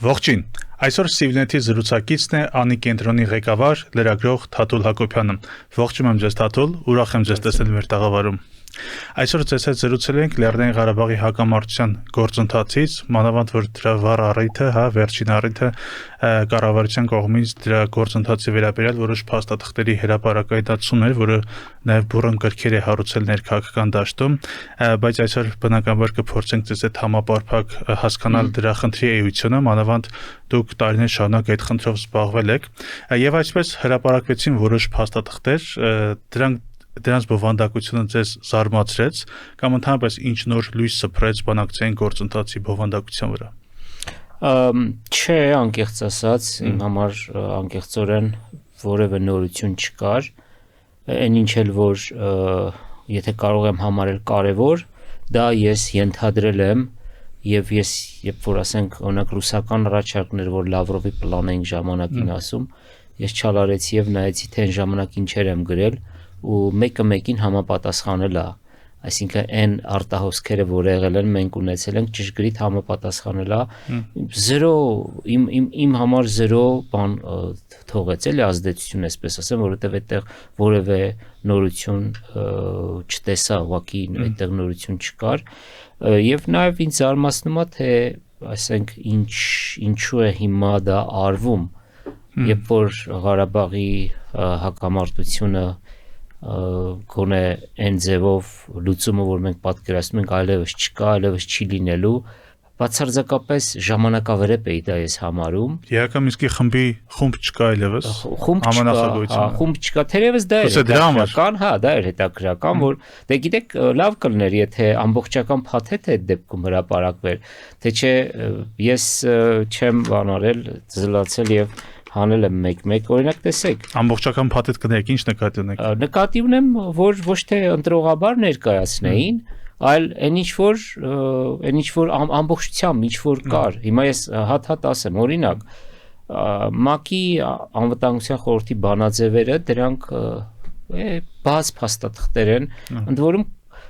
Ողջույն, այսօր Սիվնեթի զրուցակիցն է Անի կենտրոնի ղեկավար, լրագրող Թաթուլ Հակոբյանը։ Ողջունում եմ ձեզ Թաթուլ, ուրախ եմ ձեզ տեսնել մեր տաղավարում։ Այսօր ձեզ հետ զրուցել ենք Լեռնային Ղարաբաղի հակամարտության գործընթացից, մանավանդ որ դրա վառ առիթը, վերջին առիթը կառավարության կողմից դրա գործընթացի վերաբերյալ որոշ փաստաթղթերի հրապարակայնացումն էր, որը նաև բուռն կրքեր է հարուցել ներքաղաքական դաշտում, բայց այսօր բնականաբար կփորձենք ձեզ հետ համապարփակ հասկանալ դրա խնդրի էությունը, մանավանդ դուք տարիներ շարունակ այդ խնդրով զբաղվել եք, եւ այսպես հրապարակվեցին որոշ փաստաթղթեր, դրանց բովանդակությունը ձեզ զարմացրեց կամ ընդհանրապես ինչ նոր լույս սփռեց բանակցային գործընթացի բովանդակության վրա։ Չէ, անկեղծ ասած, իմ համար անկեղծորեն որևէ նորություն չկար, այն ինչ էլ որ եթե կարող եմ համարել կարևոր, դա ես ենթադրել եմ եւ ես երբ որ ասենք օրինակ ռուսական առաջարկներ, որ Լավրովի պլան էին ժամանակին ասում, ես չարարեցի եւ նայեցի թե այն ժամանակ ինչեր եմ գրել ու մեկը մեկին համապատասխանել է, այսինքն այն արտահոսքերը, որ եղել են, մենք ունեցել ենք ճշգրիտ համապատասխանել է, զերո իմ համար զերո բան թողեց էլի ազդեցություն, այսպես ասեմ, որովհետև այդտեղ որևէ նորություն չտեսա, ուղղակի այդտեղ նորություն չկար, եւ նաեւ ինձ զարմացնում է, թե ասենք ինչու է հիմա դա արվում, երբ որ Ղարաբաղի հակամարտությունը գոնե այն ձևով լուծումը, որ մենք պատկերացնում ենք, այլևս չկա, այլևս չի լինելու, բացարձակապես ժամանակավերեպ էի դա ես համարում։ Իհարկե իսկի խումբ չկա այլևս։ Խումբ չկա, թերևս դա էր հետաքրքրական, դա էր հետաքրքրական, որ դե գիտեք, լավ կլներ, եթե ամբողջական փաթեթ այդ դեպքում հրապարակվեր, թե չէ ես չեմ բանարել, զլացել եւ հանել եմ մեկ, օրինակ տեսեք։ Ամբողջական փաթեթ կներեք, ինչ նկատի ունեք։ Նկատի ունեմ, որ ոչ թե ընտրողաբար ներկայացնեին, այլ այն ինչ որ ամբողջությամբ ինչ որ կար։ Հիմա ես հատ ասեմ, օրինակ, ՄԱԿ-ի անվտանգության խորհրդի բանաձևերը դրանք բաց փաստաթղթեր են, ընդ որում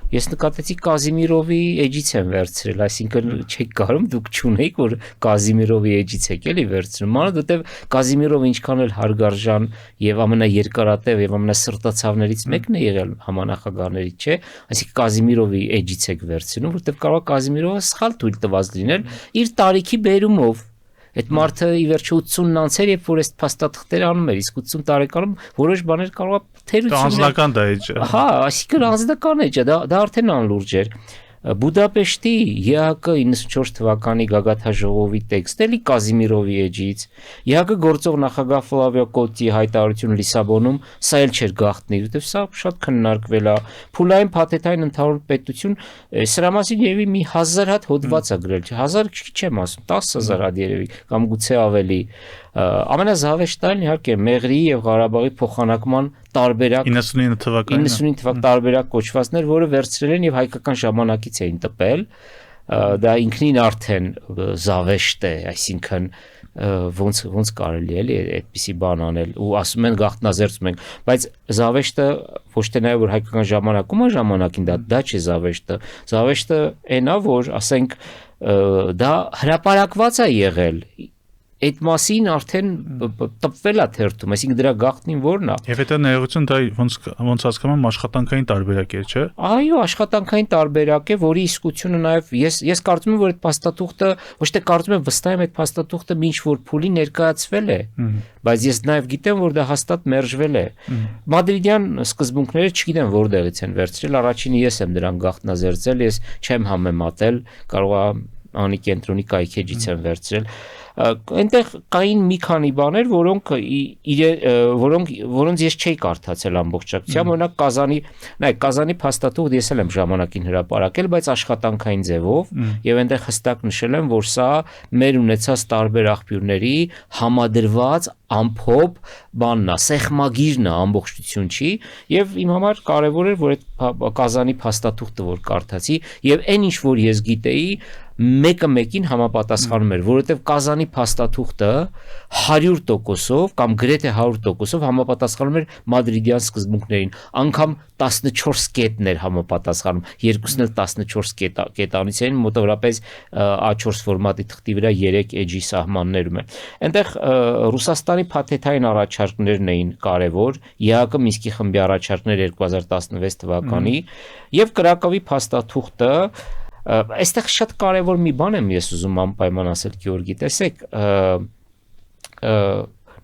ես նկատեցի Կազիմիրովի էջից եմ վերցրել, այսինքն չեք կարող դուք չունեիք որ Կազիմիրովի էջից եք էլի վերցնում, որովհետև Կազիմիրովը ինչքան էլ հարգարժան եւ ամենաերկարատև եւ ամենասրտացավներից մեկն է եղել համանախագահներից, չէ, այսինքն Կազիմիրովի էջից եք վերցնում, որովհետև կարող է Կազիմիրովը սխալ թույլ տված լինել իր տարիքի բերումով։ Այդ մարդը ի վերջո 80-ն անցեր, երբ որ այս փաստաթղթերը անում էր, իսկ 80 տարեկանում որոշ բաներ կարող է թերություն։ Անձնական դա էջը։ Հա, այսինքն անձնական էջը, դա արդեն անլուրջ էր։ Բուդապեշտի ԵԱՀԿ 94 թվականի գագաթնաժողովի տեքստը էլի Կազիմիրովի էջից, ԵԱՀԿ գործող նախագահ Ֆլավիո Կոտտիի հայտարարություն Լիսաբոնում, սա էլ չէր գաղտնի, որովհետև սա շատ քննարկվել է։ Փուլային փաթեթային ընդհանուր պետություն, սրա մասին երևի մի 1000 հատ հոդված է գրել, 1000 չեմ ասում, 10000 հատ երևի, կամ գուցե ավելի։ Ամենազավեշտային իհարկե Մեղրիի եւ Ղարաբաղի փոխանակման տարբերակ 99 թվական տարբերակ կոչվածներ, որը վերցրել են եւ հայկական ժամանակից էին տպել, դա ինքնին արդեն զավեշտ է, այսինքն ոնց կարելի է այդպիսի բան անել ու ասում են գաղտնազերծում ենք, բայց զավեշտը ոչ թե նաեւ որ հայկական ժամանակում է ժամանակին դա չէ զավեշտը այնա որ ասենք դա հրապարակված է եղել այդ մասին արդեն տպվել է թերթում, այսինքն դրա գաղտնին որն է։ Եվ դա ներողություն, դա ոնց հասկանում եմ աշխատանքային տարբերակ է, չէ՞։ Այո, աշխատանքային տարբերակ է, որի իսկությունը նաև ես կարծում եմ, որ այդ փաստաթուղթը, ոչ թե կարծում եմ, վստահ եմ, այդ փաստաթուղթը ինչ որ փուլի ներկայացվել է, բայց ես նաև գիտեմ, որ դա հաստատ մերժվել է։ Մադրիդյան սկզբունքները չգիտեմ որտեղից են վերցրել, առաջինը ես եմ դրան գաղտնազերծել, ես չեմ համեմատել, կարող է Անի կենտրոնի կայքեջից եմ վերցրել։ Այնտեղ կային մի քանի բաներ, որոնց ես չէի կարդացել ամբողջությամբ, օրինակ Կազանի փաստաթուղթ ես էլ եմ ժամանակին հրապարակել, բայց աշխատանքային ձևով, եւ այնտեղ հստակ նշել եմ, որ սա մեր ունեցած տարբեր աղբյուրների համադրված ամփոփ բանն է, սեղմագիրն է, ամբողջություն չի, եւ իմ համար կարեւոր էր, որ այդ Կազանի փաստաթուղթը որ կարդացի, եւ այն ինչ որ ես գիտեի մեկը մեկին համապատասխանում էր, որովհետև Կազանի փաստաթուղթը 100%-ով կամ գրեթե 100%-ով համապատասխանում էր մադրիդյան սկզբունքներին, անգամ 14 կետներ համապատասխանում, երկուսն էլ 14 կետանից էին, մոտավորապես A4 ֆորմատի թղթի վրա 3 էջի սահմաններում են։ Այնտեղ Ռուսաստանի փաթեթային առաջարկներն էին կարևոր, ԵԱԿ Մինսկի խմբի առաջարկներ 2016 թվականի եւ Կրակովի փաստաթուղթը այստեղ շատ կարևոր մի բան եմ ես ուզում անպայման ասել Գեորգի, տեսեք,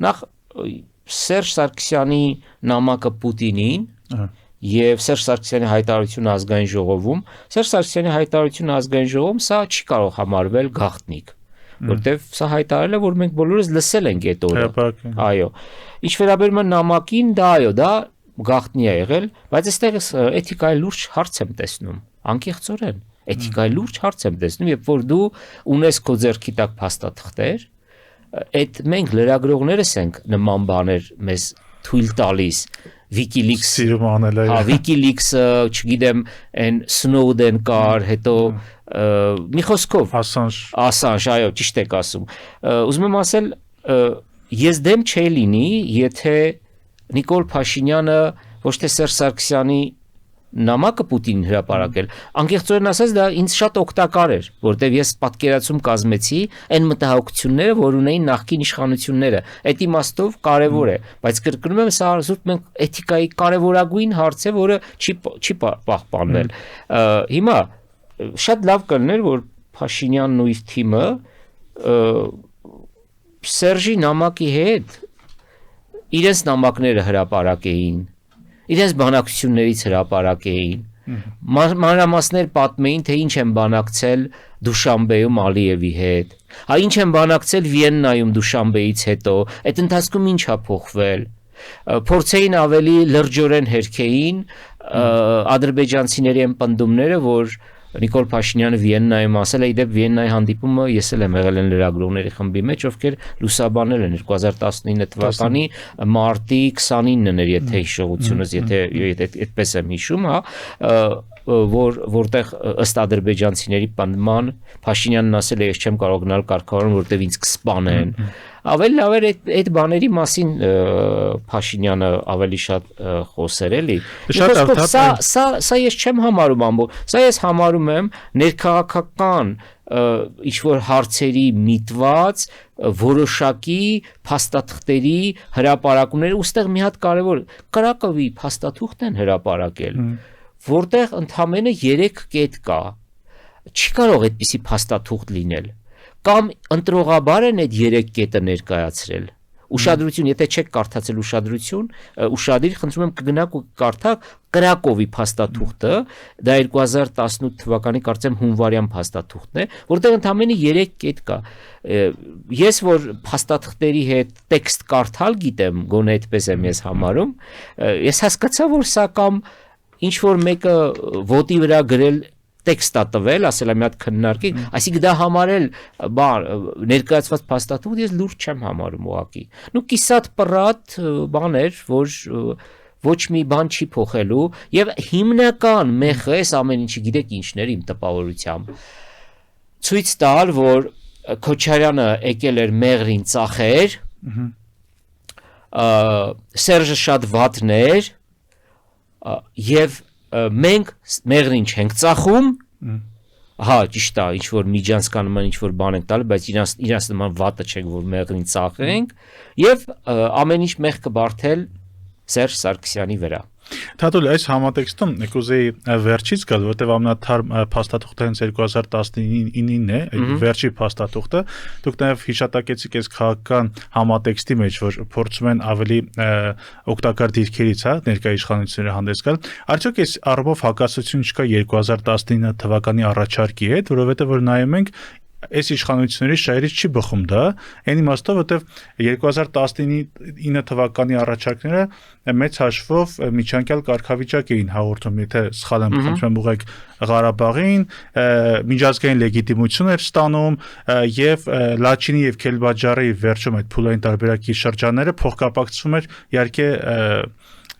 նախ Սերժ Սարգսյանի նամակը Պուտինին եւ Սերժ Սարգսյանի հայտարարությունը ազգային ժողովում, Սերժ Սարգսյանի հայտարարությունը ազգային ժողովում սա չի կարող համարվել գաղտնիք, որտեվ սա հայտարարել է, որ մենք բոլորս լսել ենք այդ օրը։ Այո։ Ինչ վերաբերում է նամակին, դա գաղտնի է եղել, բայց այստեղ էթիկայի լուրջ հարց եմ տեսնում, անկեղծորեն։ Էթիկայի լուրջ հարց եմ տեսնում, երբ որ դու ունես քո ձեռքի տակ փաստաթղթեր, այդ մենք լրագրողներս ենք նման բաներ մեզ թույլ տալիս, WikiLeaks սիրում անել է։ WikiLeaks-ը, չգիտեմ, այն Snowden կար, հետո մի խոսքով Assange, այո, ճիշտ եք ասում։ Ուզում եմ ասել, ես դեմ չէի լինի, եթե Նիկոլ Փաշինյանը ոչ թե Սերժ Սարգսյանի նամակը Պուտինին հրապարակել, անկեղծորեն ասած դա ինձ շատ օգտակար էր, որտեղ ես պատկերացում կազմեցի այն մտահոգությունները, որ ունեին նախկին իշխանությունները։ Այդ իմաստով կարևոր է, բայց կրկնում եմ, սա զուտ մենք էթիկայի կարևորագույն հարց է, որը չի պահպանվել։ Հիմա շատ լավ կլներ, որ Փաշինյանն ու իր թիմը Սերժի նամակի հետ իրենց նամակները հրապարակեին, իրենց բանակցություններից հրապարակեին, մանրամասներ պատմեին, թե ինչ են բանակցել Դուշանբեում Ալիևի հետ, ինչ են բանակցել Վիեննայում Դուշանբեից հետո, այդ ընթացքում ինչ է փոխվել, փորձեին ավելի լրջորեն հերքեին ադրբեջանցիների են պնդումները, որ Նիկոլ Փաշինյանը Վիեննայում ասել է, իդեպ Վիեննայի հանդիպումը ես էլ եմ եղել են լրագրողների խմբի մեջ, ովքեր լուսաբանել են 2019 թվականի մարտի 29-ն էր, եթե հիշողությունս, եթե այդպես եմ հիշում, որտեղ ըստ ադրբեջանցիների պնդման Փաշինյանն ասել է, ես չեմ կարող գնալ կարգավորում, որտեղ ինձ կսպանեն։ Ավելի լավ էր այդ բաների մասին Փաշինյանը ավելի շատ խոսեր էլի։ Սա ես չեմ համարում ամբողջ, սա ես համարում եմ ներքաղաքական ինչ-որ հարցերի միտված որոշակի փաստաթղթերի հրապարակումները, ուստեղ մի հատ կարևոր Կրակովի փաստաթուղթ են հրապարակել, որտեղ ընդամենը 3 կետ կա, չի կարող այդպիսի փաստաթուղթ լինել, կամ ընտրողաբար են այդ 3 կետը ներկայացրել, ուշադրություն, եթե չեք կարդացել ուշադրություն, ուշադիր, խնդրում եմ կգնաք ու կարդաք Կրակովի փաստաթուղթը, դա 2018 թվականի կարծեմ հունվարյան փաստաթուղթն է, որտեղ ընդամենը 3 կետ կա։ Ես որ փաստաթղթերի հետ տեքստ կարդալ գիտեմ, գոնե այդպես եմ ես համարում, ես հասկացա, որ սա կամ ինչ որ մեկը ոտի վրա գրել տեքստա տվել, ասել եմ մի հատ քննարկի, այսինքն դա համարել ներկայացված փաստաթուղթ ես լուրջ չեմ համարում ուղղակի։ Նու կիսատ պռատ բան էր, որ ոչ մի բան չի փոխելու եւ հիմնական մեխը էս ամեն ինչի գիտեք ինչն էր իմ տպավորությամբ։ Ցույց տալ, որ Քոչարյանը եկել էր մեղրին ծախեր, Սերժը շատ վատն էր եւ մենք մեղրին չենք ծախում, հա, ճիշտ է, ինչ որ միջանցքան նման ինչ որ բան ենք տալի, բայց իրանց նման վատը չենք, որ մեղրին ծախենք, եւ ամեն ինչ մեղ կբարթել Սերժ Սարգսյանի վրա։ Թաթուլ, այս համատեքստում կուզեի վերջից գալ, որտեվ ամենաթարմ փաստաթուղթը հենց 2019-ին է, վերջի փաստաթուղթը, դուք նաև հիշատակեցիք այս քաղաքական համատեքստի մեջ, որ փորձում են ավելի օգտակար դիրքերից, ներկայ իշխանությունների հանդես գալ, արդյոք այս առումով հակասություն չկա 2019 թվականի առաջարկի հետ, որովհետև որ նայում ենք այս իշխանությունների շահերից չի բխում դա, այն իմաստով, որտեվ 2019 թվականի առաջարկները մեծ հաշվով միջանկյալ կարգավիճակ էին հաղորդում, եթե սխալ եմ խնդրում ուղղեք Ղարաբաղին, միջազգային լեգիտիմություն էր ստանում եւ Լաչինի եւ Քելբաջարի վերջում այդ փուլային տարբերակի շրջանները փոխկապակցվում էր իհարկե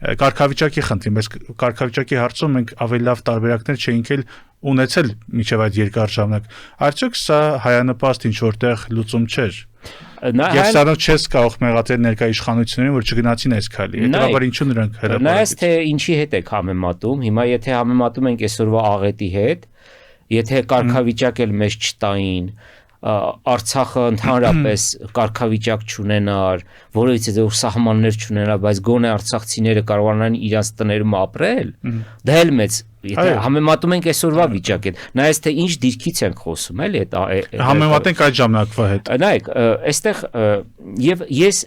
կարգավիճակի խնդրին, բայց կարգավիճակի հարցում մենք ավելի լավ տարբերակներ չէինք էլ ունեցել միջև այդ երկար ժամանակ։ Արդյոք սա հայանպաստ ինչ որտեղ լուծում չէր։ Եվ սրանով չես կարող մեղադրել ներկա իշխանություններին, որ չգնացին այս քայլի։ Հետևաբար ինչու նրանք հրապարակեցին։ Նայես թե ինչի հետ եք համեմատում։ Հիմա եթե համեմատում ենք այսօրվա աղետի հետ, եթե կարգավիճակ էլ մեզ չտային, Արցախը ընդհանրապես կարգավիճակ չունենար, որովհետեւ որ սահմաններ չունենա, բայց գոնե արցախցիները կարողանան իրենց տներում ապրել, դա էլ մեծ, եթե համեմատում ենք այսօրվա վիճակի հետ, նայես թե ինչ դիրքից ենք խոսում, էլի այդ համեմատենք այդ ժամանակվա հետ։ Նայեք, այստեղ եւ ես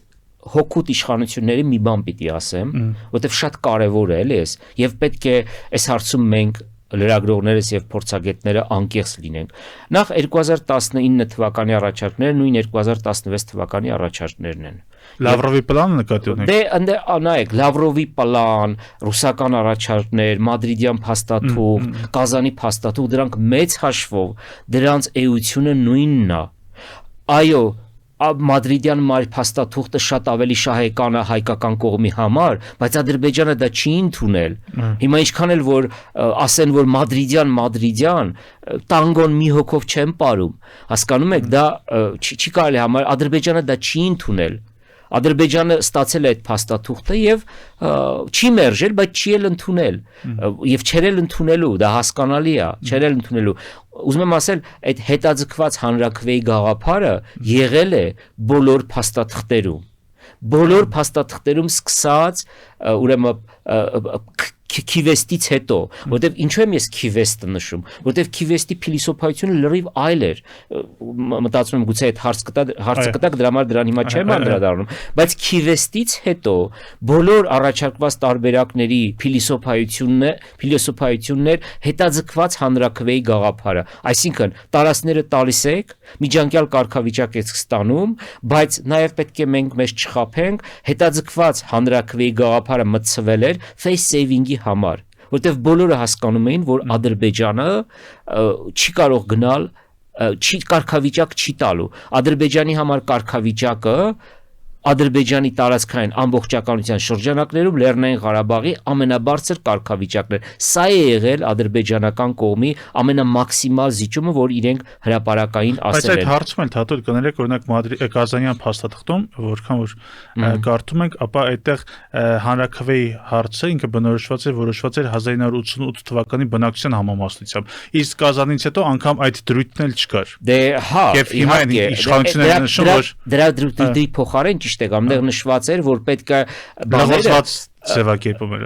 հոգուտ իշխանությունների մի բան պիտի ասեմ, որովհետեւ շատ կարեւոր է, էլի, եւ պետք է այս հարցում մենք լրագրողներս եւ փորձագետները անկեղծ լինենք։ Նախ 2019 թվականի առաջարկները նույն 2016 թվականի առաջարկներն են։ Լավրովի պլանը նկատի ունեք։ Դե նայեք, Լավրովի պլան, ռուսական առաջարկներ, Մադրիդյան փաստաթուղթ, Կազանի փաստաթուղթ, դրանք մեծ հաշվով դրանց էությունը նույնն է։ Այո, Մադրիդյան փաստաթուղթը շատ ավելի շահեկան է հայկական կողմի համար, բայց Ադրբեջանը դա չի ընդունել։ Հիմա ինչքան էլ որ ասեն, որ Մադրիդյան, տանգոն մի հոգով չեն ապարում։ Հասկանում եք, դա չի կարելի համար, Ադրբեջանը դա չի ընդունել։ Ադրբեջանը ստացել է այդ փաստաթուղթը եւ չի մերժել, բայց չի էլ ընդունել եւ չեր էլ ընդունելու, դա հասկանալի է, չեր էլ ընդունելու։ Ուզում եմ ասել, այդ հետաձգված հանրաքվեի գաղափարը եղել է բոլոր փաստաթղթերում սկսած ուրեմն Քիվեստից հետո, որտեվ ինչու եմ ես Քիվեստը նշում, որտեվ Քիվեստի փիլիսոփայությունը լրիվ այլ էր, մտածում եմ գուցե այդ հարցը կտակ դրա համար դրան հիմա չեմ անդրադառնում, բայց Քիվեստից հետո բոլոր առաջարկված տարբերակների փիլիսոփայություններ հետաձգված հանրաքվեի գաղափարը, այսինքն տարածքները տալիս եք, միջանկյալ կարգավիճակ եք ստանում, բայց նաև պետք է մենք մեզ չխաբենք, հետաձգված հանրաքվեի գաղափարը մտցվել էր face saving-ի համար, որտեվ բոլորը հասկանում էին, որ Ադրբեջանը չի կարող գնալ, կարգավիճակ չի տալու։ Ադրբեջանի համար կարգավիճակը Ադրբեջանի տարածքային ամբողջականության շրջանակներում Լեռնային Ղարաբաղի ամենաբարձր կարգավիճակն է։ Սա է եղել ադրբեջանական կողմի ամենամաքսիմալ զիջումը, որ իրենք հրապարակային ասել են։ Բայց այդ հարցում էլ Թաթուլ կներեք, օրինակ Կազանյան փաստաթղթում, որքան որ կարդում ենք, ապա այդտեղ հանրաքվեի հարցը ինքը բնորոշված էր 1988 թվականի բնակչության համամասնությամբ։ Իսկ Կազանից հետո անգամ այդ դրույթն էլ չկար։ Դե հա, եւ հիմա իշխանությունները նշում, որ դրա դրույթի փոխարեն ճիշտ է, ամենեղ նշված էր, որ պետք է բաները ձևակերպում էր,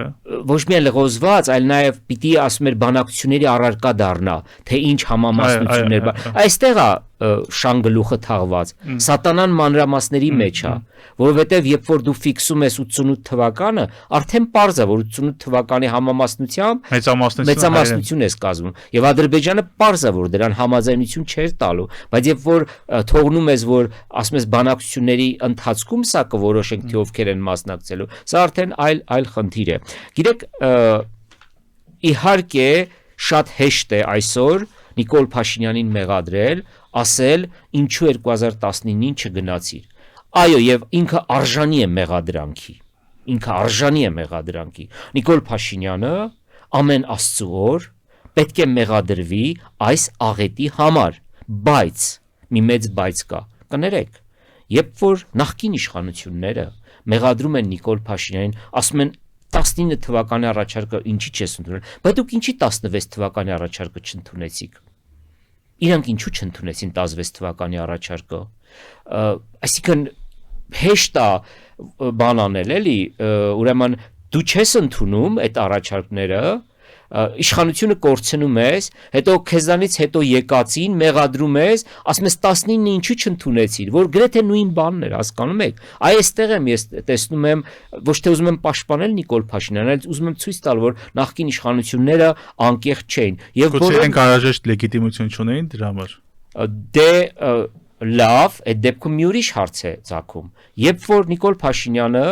ոչ միայն լղոզված, այլ նաև պիտի ասում էր բանակցությունների առարկա դառնա, թե ինչ համամասնություններ, այստեղ է շան գլուխը թաղված, սատանան մանրամասների մեջ է, որովհետև երբ որ դու ֆիքսում ես 88 թվականը, արդեն պարզ է, որ 88 թվականի համամասնությամբ մեծամասնություն ես կազմում, եւ Ադրբեջանը պարզ է, որ դրան համաձայնություն չէր տալու, բայց երբ որ թողնում ես, որ ասում ես բանակցությունների ընթացքում սա կորոշենք, թե ովքեր են մասնակցելու, սա արդեն այլ խնդիր է։ Գիտեք, իհարկե շատ հեշտ է այսօր Նիկոլ Փաշինյանին մեղադրել, ասել ինչու 2019-ին չգնացիր։ Այո, եւ ինքը արժանի է մեղադրանքի։ Նիկոլ Փաշինյանը ամեն Աստծո օր պետք է մեղադրվի այս աղետի համար, բայց մի մեծ բայց կա։ Կներեք, երբ որ նախկին իշխանությունները մեղադրում են Նիկոլ Փաշինյանին, ասում են 19 թվականի առաջարկը ինչի չես ընդունել, բայց դուք ինչի 16 թվականի առաջարկը չընդունեցիք։ Իրանք ինչու չընդունեցին 16 թվականի առաջարկը։ Այսինքն հեշտ է բան անել, էլի, ուրեմն դու չես ընդունում այդ առաջարկները, իշխանությունը կորցնում ես, հետո քեզանից հետո եկածին մեղադրում ես, ասում ես 19-ը ինչու չընդունեցիր, որ գրեթե նույն բանն էր, հասկանում եք։ Այստեղ եմ ես տեսնում եմ, ոչ թե ուզում եմ պաշտպանել Նիկոլ Փաշինյանին, այլ ուզում եմ ցույց տալ, որ նախկին իշխանությունները անկեղծ չէին, եւ բոլորը անհրաժեշտ լեգիտիմություն չունեին դրա համար։ Դե լավ, այդ դեպքում մի ուրիշ հարց է ցակում։ Երբ որ Նիկոլ Փաշինյանը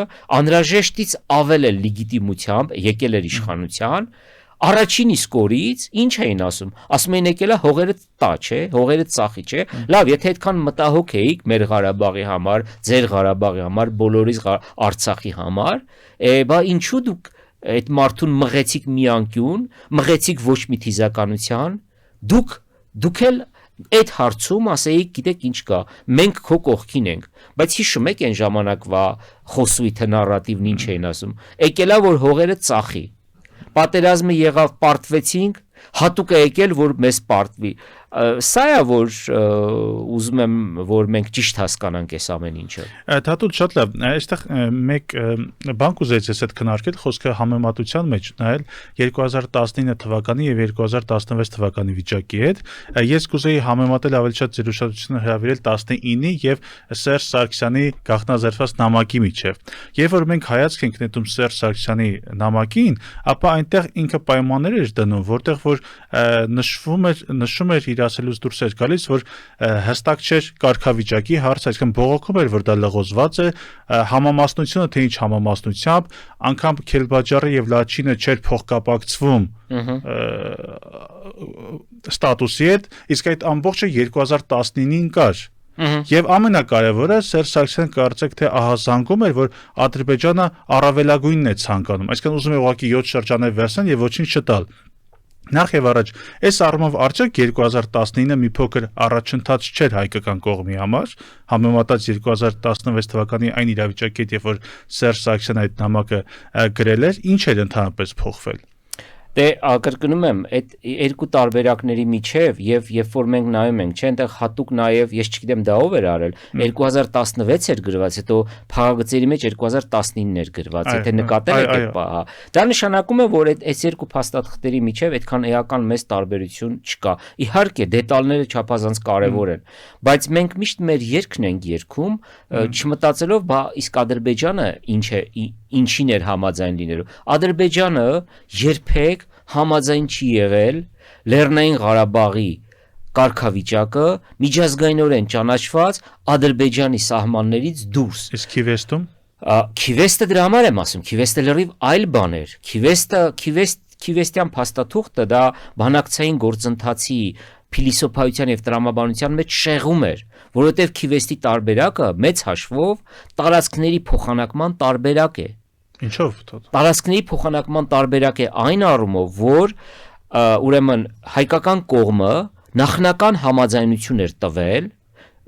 անհրաժեշտից ավել է լեգիտիմությամբ եկել էր իշխանության, առաջին իսկ օրից ինչ էին ասում։ Ասում էին եկել է հողերը տա, չէ, հողերը ծախի, չէ։ Լավ, եթե այդքան մտահոգ էիք մեր Ղարաբաղի համար, ձեր Ղարաբաղի համար, բոլորիս Արցախի համար, բա ինչու դուք այդ մարդուն մղեցիք մի անկյուն, մղեցիք ոչ մի թիզականության, դուք էլ այդ հարցում ասեիք, գիտեք ինչ կա, մենք քո կողքին ենք, բայց հիշում եք այն ժամանակվա խոսույթը նարատիվն ինչ էին ասում, եկելա որ հողերը ծախի, պատերազմը եղավ, պարտվեցինք, հատուկ է եկել որ մեզ պարտվի, սա է որ ուզում եմ որ մենք ճիշտ հասկանանք այս ամեն ինչը։ Թաթուլ շատ լավ, այստեղ մեկ բան կուզեցի ես այդ քննարկել, խոսքը համեմատության մեջ նայել 2019 թվականի եւ 2016 թվականի վիճակի հետ։ Ես կուզեի համեմատել ավելի շատ ձեր ուշադրությունը հրավիրել 19-ի եւ Սերժ Սարգսյանի գաղտնազերծված նամակի միջեւ։ Երբ որ մենք հայացք ենք նետում Սերժ Սարգսյանի նամակին, ապա այնտեղ ինքը պայմաններ էր դնում, որտեղ որ նշում էր իր ասելուց դուրս էր գալիս, որ հստակ չէր կարգավիճակի հարց, այսինքն բողոքում էր, որ դա լղոզված է, համամասնությունը թե ինչ համամասնությամբ, անգամ Քելբաջարը եւ Լաչինը չէր փոխկապակցվում ստատուսի հետ, իսկ այդ ամբողջը 2019-ին կար։ Եվ ամենակարևորը Սերժ Սարգսյանը կարծեք թե ահազանգում էր, որ Ադրբեջանը առավելագույնն է ցանկանում, այսինքն ուզում է ուղղակի 7 շրջաներ վերցնել եւ ոչինչ չտալ։ Նախ եւ առաջ, այս առումով արդյոք 2019-ը մի փոքր առաջընթաց չէր հայկական կողմի համար, համեմատած 2016 թվականի այն իրավիճակի հետ, երբ որ Սերժ Սարգսյանը այդ նամակը գրել էր, ինչ էր ընդհանրապես փոխվել։ Դե կրկնում եմ, այդ երկու տարբերակների միջև եւ երբ որ մենք նայում ենք, չէ, այնտեղ հատուկ նաեւ, ես չգիտեմ դա ով էր արել, 2016 էր գրված, հետո փաղագծերի մեջ 2019-ն էր գրված, եթե նկատել եք այդ պահը։ Դա նշանակում է, որ այս երկու փաստաթղթերի միջև այդքան էական մեծ տարբերություն չկա։ Իհարկե, դետալները չափազանց կարեւոր են, բայց մենք միշտ մեր երգն ենք երգում, չմտածելով, բա իսկ Ադրբեջանը ինչ է, ինչին էր համաձայն լինելու։ Ադրբեջանը երբեք համաձայն չի եղել Լեռնային Ղարաբաղի կարգավիճակը միջազգայինորեն ճանաչված Ադրբեջանի սահմաններից դուրս։ Իսկ Քիվեստում Քիվեստը դրա համար եմ ասում, Քիվեստը լրիվ այլ բան էր։ Քիվեստյան փաստաթուղթը դա բանակցային գործընթացի փիլիսոփայության եւ տրամաբանության մեջ շեղում էր, որովհետեւ Քիվեստի տարբերակը մեծ հաշվով տարածքների փոխանակման տարբերակ է։ Ինչով։ Տարածքների փոխանակման տարբերակ է այն առումով, որ ուրեմն հայկական կողմը նախնական համաձայնություն էր տվել,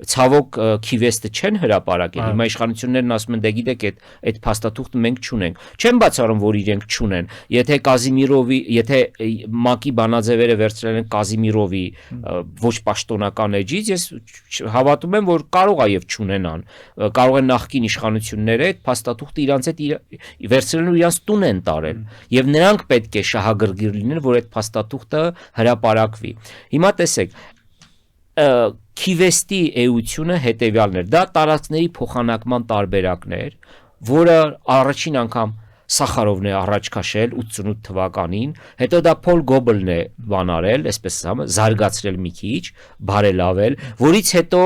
ցավոք Քիվեստը չեն հրապարակել, հիմա իշխանություններն ասում են, դե գիտեք, այդ փաստաթուղթը մենք չունենք։ Չեմ բացառում, որ իրենք չունեն։ Եթե Կազիմիրովի, եթե ՄԱԿ-ի բանաձևերը վերցրել են Կազիմիրովի ոչ պաշտոնական էջից, ես հավատում եմ, որ կարող է եւ չունենան։ Կարող են նախկին իշխանությունները այդ փաստաթուղթը իրանց հետ վերցրել ու իրանց տուն են տարել։ Եվ նրանք պետք է շահագրգիռ լինեն, որ այդ փաստաթուղթը հրապարակվի։ Հիմա տեսեք, Քիվեստի էությունը հետևյալն էր, դա տարածքների փոխանակման տարբերակն էր, որը առաջին անգամ Սախարովն է առաջ քաշել 88 թվականին, հետո դա Փոլ Գոբլն է բանարել, այսպես զարգացրել մի քիչ, բարելավել, որից հետո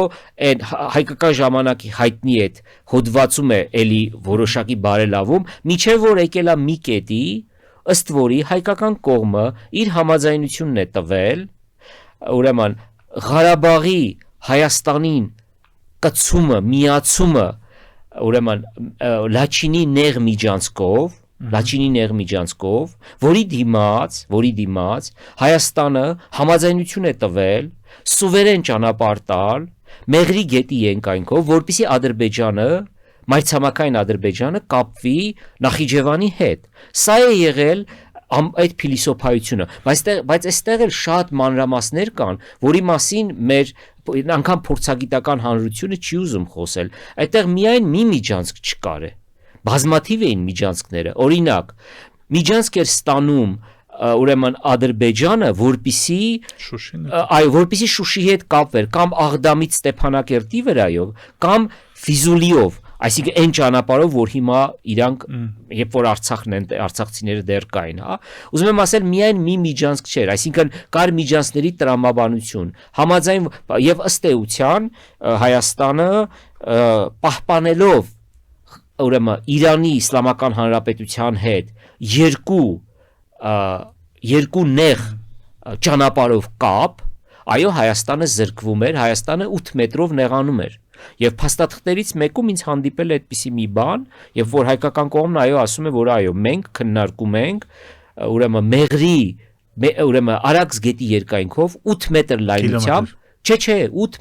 այն հայկական ժամանակի հայտնի այդ հոդվածում է էլի որոշակի բարելավում, միջև որ եկել է մի կետի, ըստ որի հայկական կողմը իր համաձայնությունն է տվել, ուրեմն Ղարաբաղի Հայաստանին կցումը, միացումը, ուրեմն Լաչինի նեղ միջանցքով, որի դիմաց Հայաստանը համաձայնություն է տվել սուվերեն ճանապարհ տալ Մեղրի գետի երկայնքով, որպեսզի Ադրբեջանը մայրցամաքային Ադրբեջանը կապվի Նախիջևանի հետ։ Սա է եղել այդ փիլիսոփայությունը, բայց այստեղ էլ շատ մանրամասներ կան, որի մասին մեր անգամ փորձագիտական հանրությունը չի ուզում խոսել։ Այդտեղ միայն մի միջանցք չկար է։ Բազմաթիվ էին միջանցքները։ Օրինակ, միջանցք էր ստանում ուրեմն Ադրբեջանը, որպեսզի Շուշիի հետ կապվեր, կամ Աղդամից Ստեփանակերտի վրայով, կամ Ֆիզուլիով, այսինքն այն ճանապարհով, որ հիմա իրանք երբ որ արցախցիները դեռ կային, հա, ուզում եմ ասել միայն մի միջանցք չէր, այսինքն կար միջանցքների տրամաբանություն, համաձայն եւ ըստ էության Հայաստանը պահպանելով ուրեմն Իրանի Իսլամական Հանրապետության հետ երկու նեղ ճանապարհով կապ, այո, Հայաստանը զրկվում էր, Հայաստանը 8 մետրով նեղանում էր։ Եվ փաստաթղթերից մեկում ինձ հանդիպել է այդպիսի մի բան, եւ որ հայկական կողմն այո ասում է, որ այո, մենք քննարկում ենք ուրեմն Մեղրի, ուրեմն Արաքս գետի երկայնքով 8 մետր լայնությամբ Չէ, 8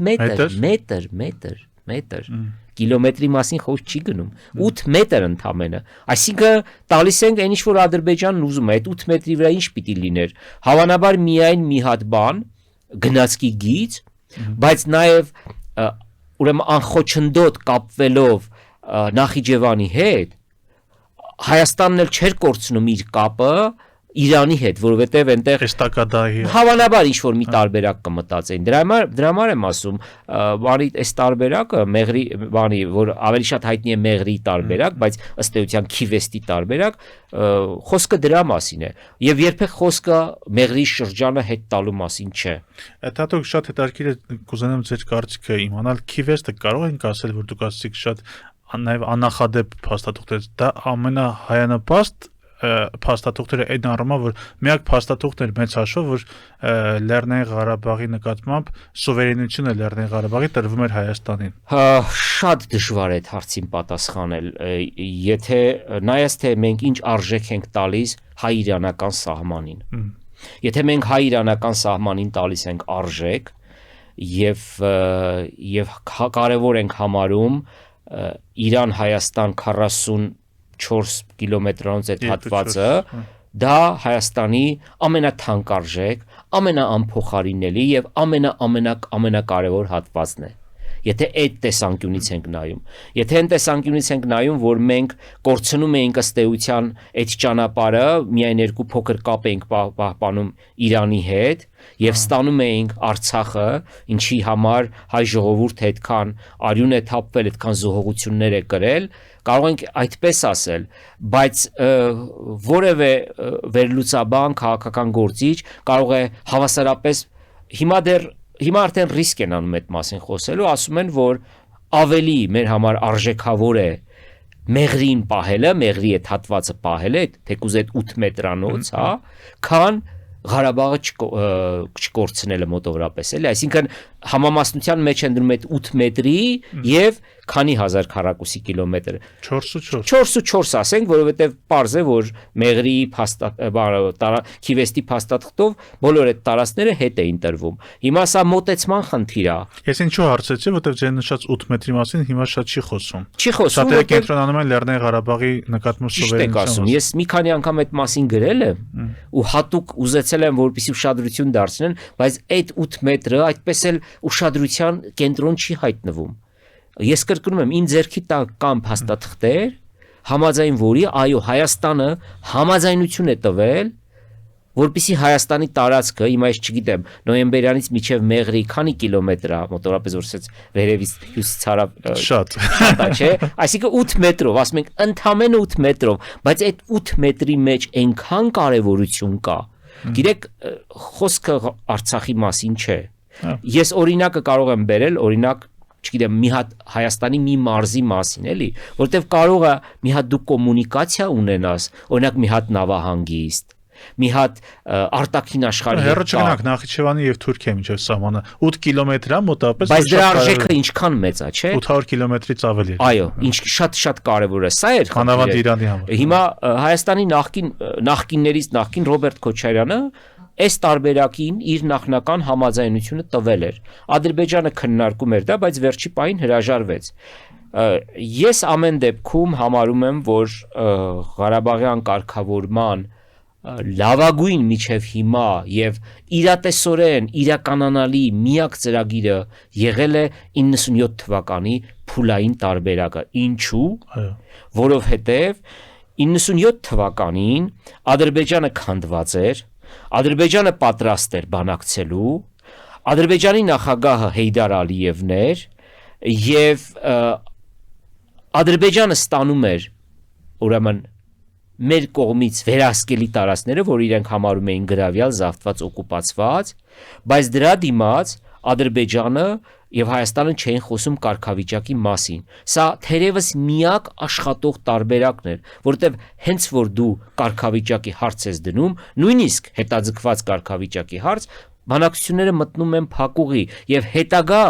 մետր։ Կիլոմետրի մասին խոսք չի գնում 8 մետր ընդամենը այսինքն տալիս ենք այն ինչ որ Ադրբեջանն ուզում է այդ 8 մետրի վրա ինչ պիտի լիներ հավանաբար միայն մի հատ բան գնացքի գիծ բայց նաև ուրեմն անխոչնդոտ կապվելով Նախիջևանի հետ Հայաստանն էլ չէր կորցնում իր կապը Իրանի հետ, որովհետև այնտեղ էստակադայի հավանաբար ինչ որ մի տարբերակ կմտածեին։ Դրա համար եմ ասում, բանի այս տարբերակը մեղրի բանի, որ ավելի շատ հայտնի է մեղրի տարբերակ, բայց ըստ էության քիվեստի տարբերակ, խոսքը դրա մասին է։ Եվ երբեք խոսքը մեղրի շրջանը հետ տալու մասին չէ։ Դատոք շատ հետաքրքիր է կուզենամ ձեր կարծիքը իմանալ քիվեստը կարող ենք ասել, որ դուք ասացիք շատ նաև աննախադեպ փաստաթուղթեր, դա ամենահայանապաստ փաստաթուղթերը այն առումով որ միակ փաստաթուղթն էր մեծ հաշվով որ Լեռնային Ղարաբաղի նկատմամբ սուվերենությունը Լեռնային Ղարաբաղի տրվում էր Հայաստանին։ Շատ դժվար է այդ հարցին պատասխանել, եթե նայած թե մենք ինչ արժեք ենք տալիս հայ-իրանական սահմանին։ Եթե մենք հայ-իրանական սահմանին տալիս ենք արժեք եւ կարևոր ենք համարում Իրան-Հայաստան 44 կիլոմետրանոց այդ հատվածը դա Հայաստանի ամենաթանկարժեք, ամենաանփոխարինելի եւ ամենակարևոր հատվածն է։ Եթե այդ տեսանկյունից ենք նայում, եթե այն տեսանկյունից ենք նայում, որ մենք կորցնում էինք ըստ էության այդ ճանապարհը, միայն երկու փոքր կապ էինք պահպանում Իրանի հետ եւ ստանում էինք Արցախը, ինչի համար հայ ժողովուրդը այդքան արյուն է թափվել, այդքան զոհողություններ է կրել, կարող ենք այդպես ասել, բայց որևէ վերլուծաբան, քաղաքական գործիչ կարող է հավասարապես Հիմա արդեն ռիսկ են անում այդ մասին խոսելու, ասում են, որ ավելի մեր համար արժեքավոր է մեղրին պահելը, մեղրի այդ հատվածը պահելը, թեկուզ այդ 8 մետրանոց, հա, քան Ղարաբաղը չկորցնելը մոտավորապես, էլի, այսինքն համամասնության մեջ են դնում այդ 8 մետրի եւ քանի հազար քառակուսի կիլոմետր 4 ասենք, որովհետեւ պարզ է, որ մեղրի քիվեստի փաստաթղթով բոլոր այդ տարածքները հետ էին տրվում։ Հիմա սա մոտեցման խնդիր է։ Ես ինչու հարցեցի, որովհետեւ ձեր նշած 8 մետրի մասին հիմա շատ չի խոսում։ Շատերը կենտրոնանում են Լեռնային Ղարաբաղի նկատմամբ սուվերենության։ Ես մի քանի անգամ այդ մասին գրել եմ ու հատուկ ուզեցել եմ որպեսզի ուշադրություն դարձնեն, բայց այդ 8 մետրը այդպես էլ ուշադրության կենտրոն չի հայտնվում։ Ես կրկնում եմ, իմ ձեռքի տակ կան փաստաթղթեր, համաձայն որի այո Հայաստանը համաձայնություն է տվել, որպեսզի Հայաստանի տարածքը, հիմա ես չգիտեմ, նոյեմբերյանից մինչև մեղրի քանի կիլոմետր է, մոտավորապես որսից վերևից հյուսից հարավ շատ է, չէ՞։ Այսինքն 8 մետրով, ասում ենք ընդամենը 8 մետրով, բայց այդ 8 մետրի մեջ այնքան կարևորություն կա։ Գիտեք, խոսքը Արցախի մասին չէ։ Ես օրինակը կարող եմ բերել, օրինակ, չգիտեմ, մի հատ Հայաստանի մի մարզի մասին, էլի, որտեվ կարող է մի հատ դու կոմունիկացիա ունենաս, օրինակ մի հատ նավահանգիստ, մի հատ արտաքին աշխարհի հեռու չգնանք Նախիջևանի եւ Թուրքիա միջև սահմանը 8 կիլոմետր է մոտավորապես, բայց դրա արժեքը ինչքան մեծ է, չէ՞։ 800 կիլոմետրից ավելի։ Այո, ինչ շատ կարևոր է, սա էր մանավանդ Իրանի համար։ Հիմա Հայաստանի նախկիններից նախկին Ռոբերտ Քոչարյանը այս տարբերակին իր նախնական համաձայնությունը տվել էր։ Ադրբեջանը քննարկում էր դա, բայց վերջի պահին հրաժարվեց։ Ես ամեն դեպքում համարում եմ, որ Ղարաբաղյան կարգավորման լավագույն միջև հիմա եւ իրատեսորեն իրականանալի միակ ծրագիրը եղել է 97 թվականի փուլային տարբերակը։ Ինչու՞։ Որովհետեւ 97 թվականին Ադրբեջանը քանդված էր, Ադրբեջանը պատրաստ էր բանակցելու, Ադրբեջանի նախագահը Հեյդար Ալիևն էր եւ Ադրբեջանը ստանում էր ուրեմն մեր կողմից վերահսկելի տարածքները, որ իրենք համարում էին գրավյալ, զավթված, օկուպացված, բայց դրա դիմաց Ադրբեջանը եւ Հայաստանը չէին խոսում կարգավիճակի մասին։ Սա թերևս միակ աշխատող տարբերակն էր, որտեղ հենց որ դու կարգավիճակի հարց ես դնում, նույնիսկ հետաձգված կարգավիճակի հարց, բանակցությունները մտնում են փակուղի եւ հետագա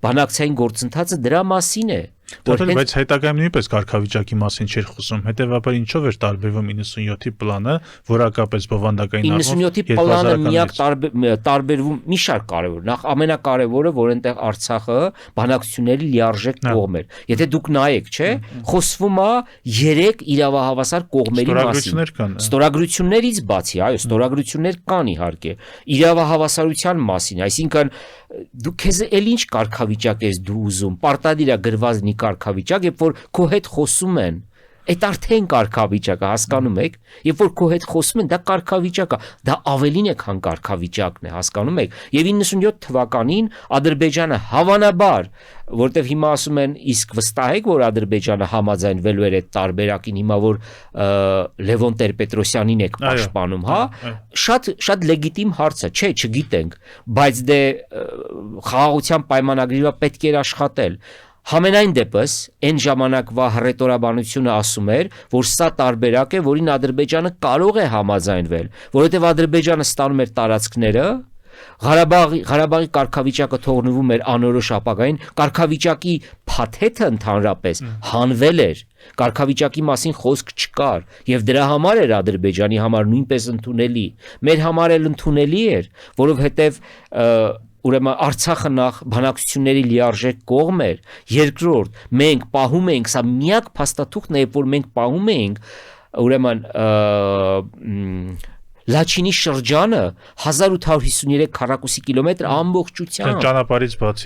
բանակցային գործընթացը դրա մասին է, Բայց հետագայում նույնպես կարգավիճակի մասին չէր խոսում, հետևաբար ինչով էր տարբերվում 97-ի պլանը, որակապես բովանդակային առումով 97-ի պլանը միակ տարբերվում մի շարք կարևոր։ Նախ ամենակարևորը, որ այնտեղ Արցախը բանակցությունների լիարժեք կողմ էր։ Եթե դուք նայեք, չէ, խոսվում է 3 իրավահավասար կողմերի մասին։ Ստորագրություններից բացի, այո, ստորագրություններ կան իհարկե, իրավահավասարության մասին, այսինքն դու քեզ էլ ինչ կարգավիճակ ես դու ուզում, պարտադիր է գրված մի կարգավիճակ, երբ որ քո հետ խոսում են, այդ արդեն կարգավիճակ է, հասկանում եք, երբ որ քո հետ խոսում են, դա կարգավիճակ է, դա ավելին է, քան կարգավիճակն է, հասկանում եք, եւ 97 թվականին Ադրբեջանը հավանաբար, որտեվ հիմա ասում են, իսկ վստահ եք, որ Ադրբեջանը համաձայնվելու էր այդ տարբերակին, հիմա որ Լևոն Տեր-Պետրոսյանին եք պաշտպանում, հա, շատ լեգիտիմ հարց է, չէ, չգիտենք, բայց դե խաղաղության պայմանագրի վրա պետք էր աշխատել։ Համենայն դեպս այն ժամանակվա հռետորաբանությունը ասում էր, որ սա տարբերակ է, որին Ադրբեջանը կարող է համաձայնվել, որովհետև Ադրբեջանը ստանում էր տարածքները, Ղարաբաղի կարգավիճակը թողնվում էր անորոշ ապագային, կարգավիճակի փաթեթը ընդհանրապես հանվել էր, կարգավիճակի մասին խոսք չկար, եւ դրա համար էր Ադրբեջանի համար նույնպես ընդունելի, մեր համար էլ ընդունելի էր, որովհետև ուրեմն Արցախը նախ բանակցությունների լիարժեք կողմ էր, երկրորդ մենք պահում էինք, սա միակ փաստաթուղթն է, որ մենք պահում էինք, ուրեմն Լաչինի շրջանը 1853 քառակուսի կիլոմետր ամբողջությամբ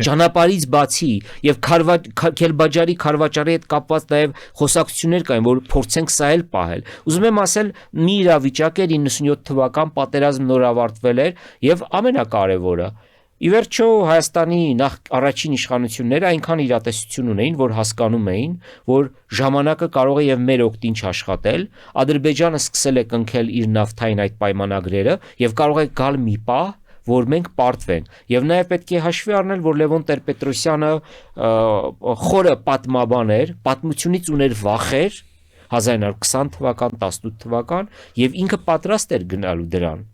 ճանապարհից բացի եւ Քելբաջարի Քարվաճարի հետ կապված նաեւ խոսակցություններ կային, որ փորձենք սա էլ պահել։ Ուզում եմ ասել, մի իրավիճակ էր 97 թվական պատերազմ նոր ավարտվել էր եւ ամենակարևորը ի վերջո Հայաստանի նախ առաջին իշխանությունները այնքան իրատեսություն ունեին, որ հասկանում էին, որ ժամանակը կարող է եւ մեր օգտին չաշխատել, Ադրբեջանը սկսել է կնքել իր նավթային այդ պայմանագրերը եւ կարող է գալ մի պահ, որ մենք պարտվենք։ Եվ նաեւ պետք է հաշվի առնել, որ Լևոն Տեր-Պետրոսյանը խորը պատմաբան էր, պատմությունից ուներ վախեր 1920 թվական, 18 թվական եւ ինքը պատրաստ էր գնալու դրան։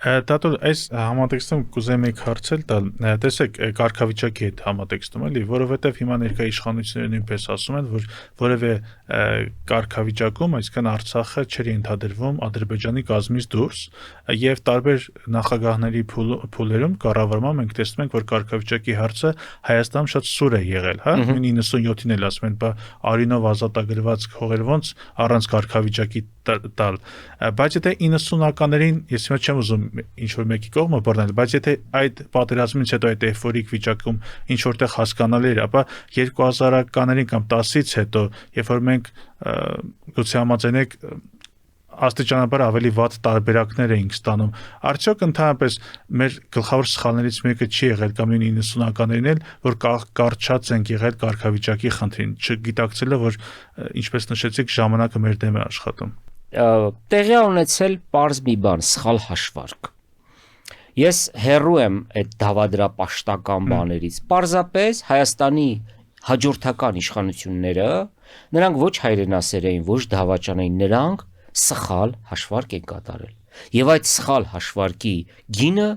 Տատո, այս համատեքստում կուզեմ եք հարցել տալ, տեսեք, կարգավիճակի հետ համատեքստում էլի, որովհետև հիմա ներկա իշխանությունները նույնպես ասում են, որ որևէ կարգավիճակում, այսինքն Արցախը չէր ենթադրվում Ադրբեջանի կազմից դուրս, եւ տարբեր նախագահների փուլերում կառավարման մենք տեսնում ենք, որ կարգավիճակի հարցը Հայաստանում շատ սուր է եղել, հա, 97-ին էլ ասում են, բա արինով ազատագրված հողեր ոնց առանց կարգավիճակի տալ, բայց եթե 90-ականներին ես հիմա չեմ ուզում ինչ որ մեկի կողմը բռնել, բայց եթե այդ պատերազմից հետո այդ էֆորիկ վիճակում ինչ որտեղ հասկանալի էր, ապա 2000-ականներին կամ 10-ից հետո, երբ որ մենք գուցե համաձայնենք աստիճանաբար ավելի վատ տարբերակներ էինք ստանում, արդյոք ընդհանրապես մեր գլխավոր սխալներից մեկը չի եղել կամ 90-ականներին էլ, որ կարճած ենք եղել կարգավիճակի խնդրին, չգիտակցելը, որ ինչպես նշեցիք, ժամանակը մեր դեմ է աշխատում։ Տեղի ունեցել պարզ մի բան, սխալ հաշվարկ։ Ես հեռու եմ այդ դավադրապաշտական բաներից։ Պարզապես Հայաստանի հաջորդական իշխանությունները, նրանք ոչ հայրենասեր էին, ոչ դավաճան էին, նրանք սխալ հաշվարկ են կատարել։ Եվ այդ սխալ հաշվարկի գինը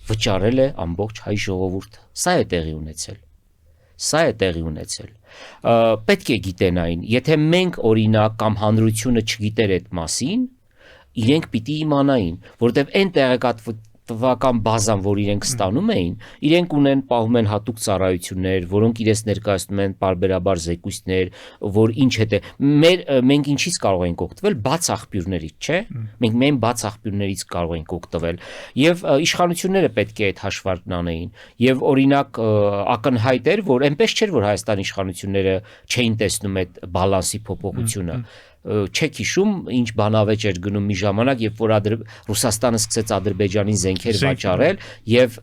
վճարել է ամբողջ հայ ժողովուրդը։ Սա է տեղի ունեցել։ Պետք է գիտենային, եթե մենք օրինակ կամ հանրությունը չգիտեր այդ մասին, իրենք պիտի իմանային, որովհետև այն տեղեկատվական բազան, որ իրենք ստանում էին, իրենք պահում են հատուկ ծառայություններ, որոնք իրենց ներկայացնում են պարբերաբար զեկույցներ, որ ինչ հետ է։ Մենք ինչից կարող ենք օգտվել, բաց աղբյուրներից, չէ՞։ Մենք միայն բաց աղբյուրներից կարող ենք օգտվել։ Եվ իշխանությունները պետք է այդ հաշվարկն անեին։ Եվ օրինակ ակնհայտ էր, որ այնպես չէր, որ Հայաստանի իշխանությունները չէին տեսնում այդ բալանսի փոփոխությունը։ Չեք հիշում, ինչ բանավեճ էր գնում մի ժամանակ, երբ որ Ռուսաստանը սկսեց Ադրբեջանին զենքեր վաճառել եւ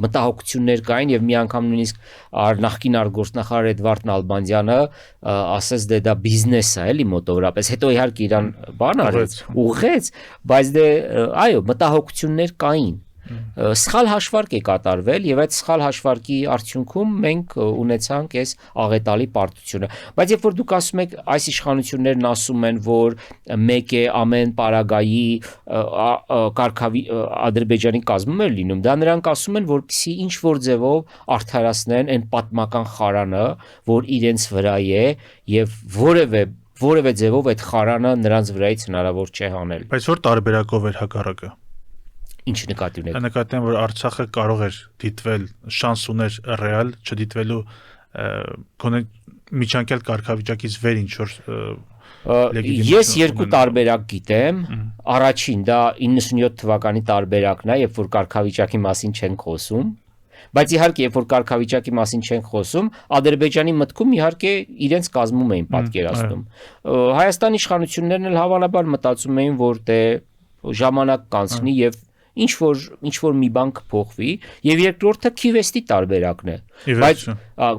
մտահոգություններ կային եւ մի անգամ նույնիսկ նախկին արտգործնախարար Էդվարդ Նալբանդյանը ասաց դե դա բիզնես է, էլի մոտավորապես, հետո իհարկե իրան բան արեց, ուղղեց, բայց դե այո, մտահոգություններ կային։ Սխալ հաշվարկ է կատարվել եւ այդ սխալ հաշվարկի արդյունքում մենք ունեցանք այս աղետալի պարտությունը։ Բայց երբ որ դուք ասում եք այս իշխանություններն ասում են, որ մեկ է ամեն պարագայի Ադրբեջանի կազմում է լինում, դա նրանք ասում են, որպեսզի ինչ որ ձևով արդարացնեն այն պատմական խարանը, որ իրենց վրա է եւ որևէ ձևով այդ խարանը նրանց վրայից հնարավոր չէ հանել։ Բայց որ տարբերակով էր հակառակը։ Ինչ նկատի ունեք։ Նկատի եմ, որ Արցախը կարող էր դիտվել, շանս ուներ ռեալ չդիտվելու գոնե միջանկյալ կարգավիճակից վեր ինչ որ Ես երկու տարբերակ գիտեմ։ Առաջին դա 97 թվականի տարբերակն է, երբ որ կարգավիճակի մասին չենք խոսում։ Բայց իհարկե, երբ որ կարգավիճակի մասին չենք խոսում, Ադրբեջանի մտքում իհարկե իրենց կազմում էին պատկերացնում։ Հայաստանի իշխանություններն էլ հավանաբար մտածում էին, որ դե ժամանակ կանցնի եւ ինչ որ մի բան կփոխվի, եւ երկրորդը Քիվեստի տարբերակն է։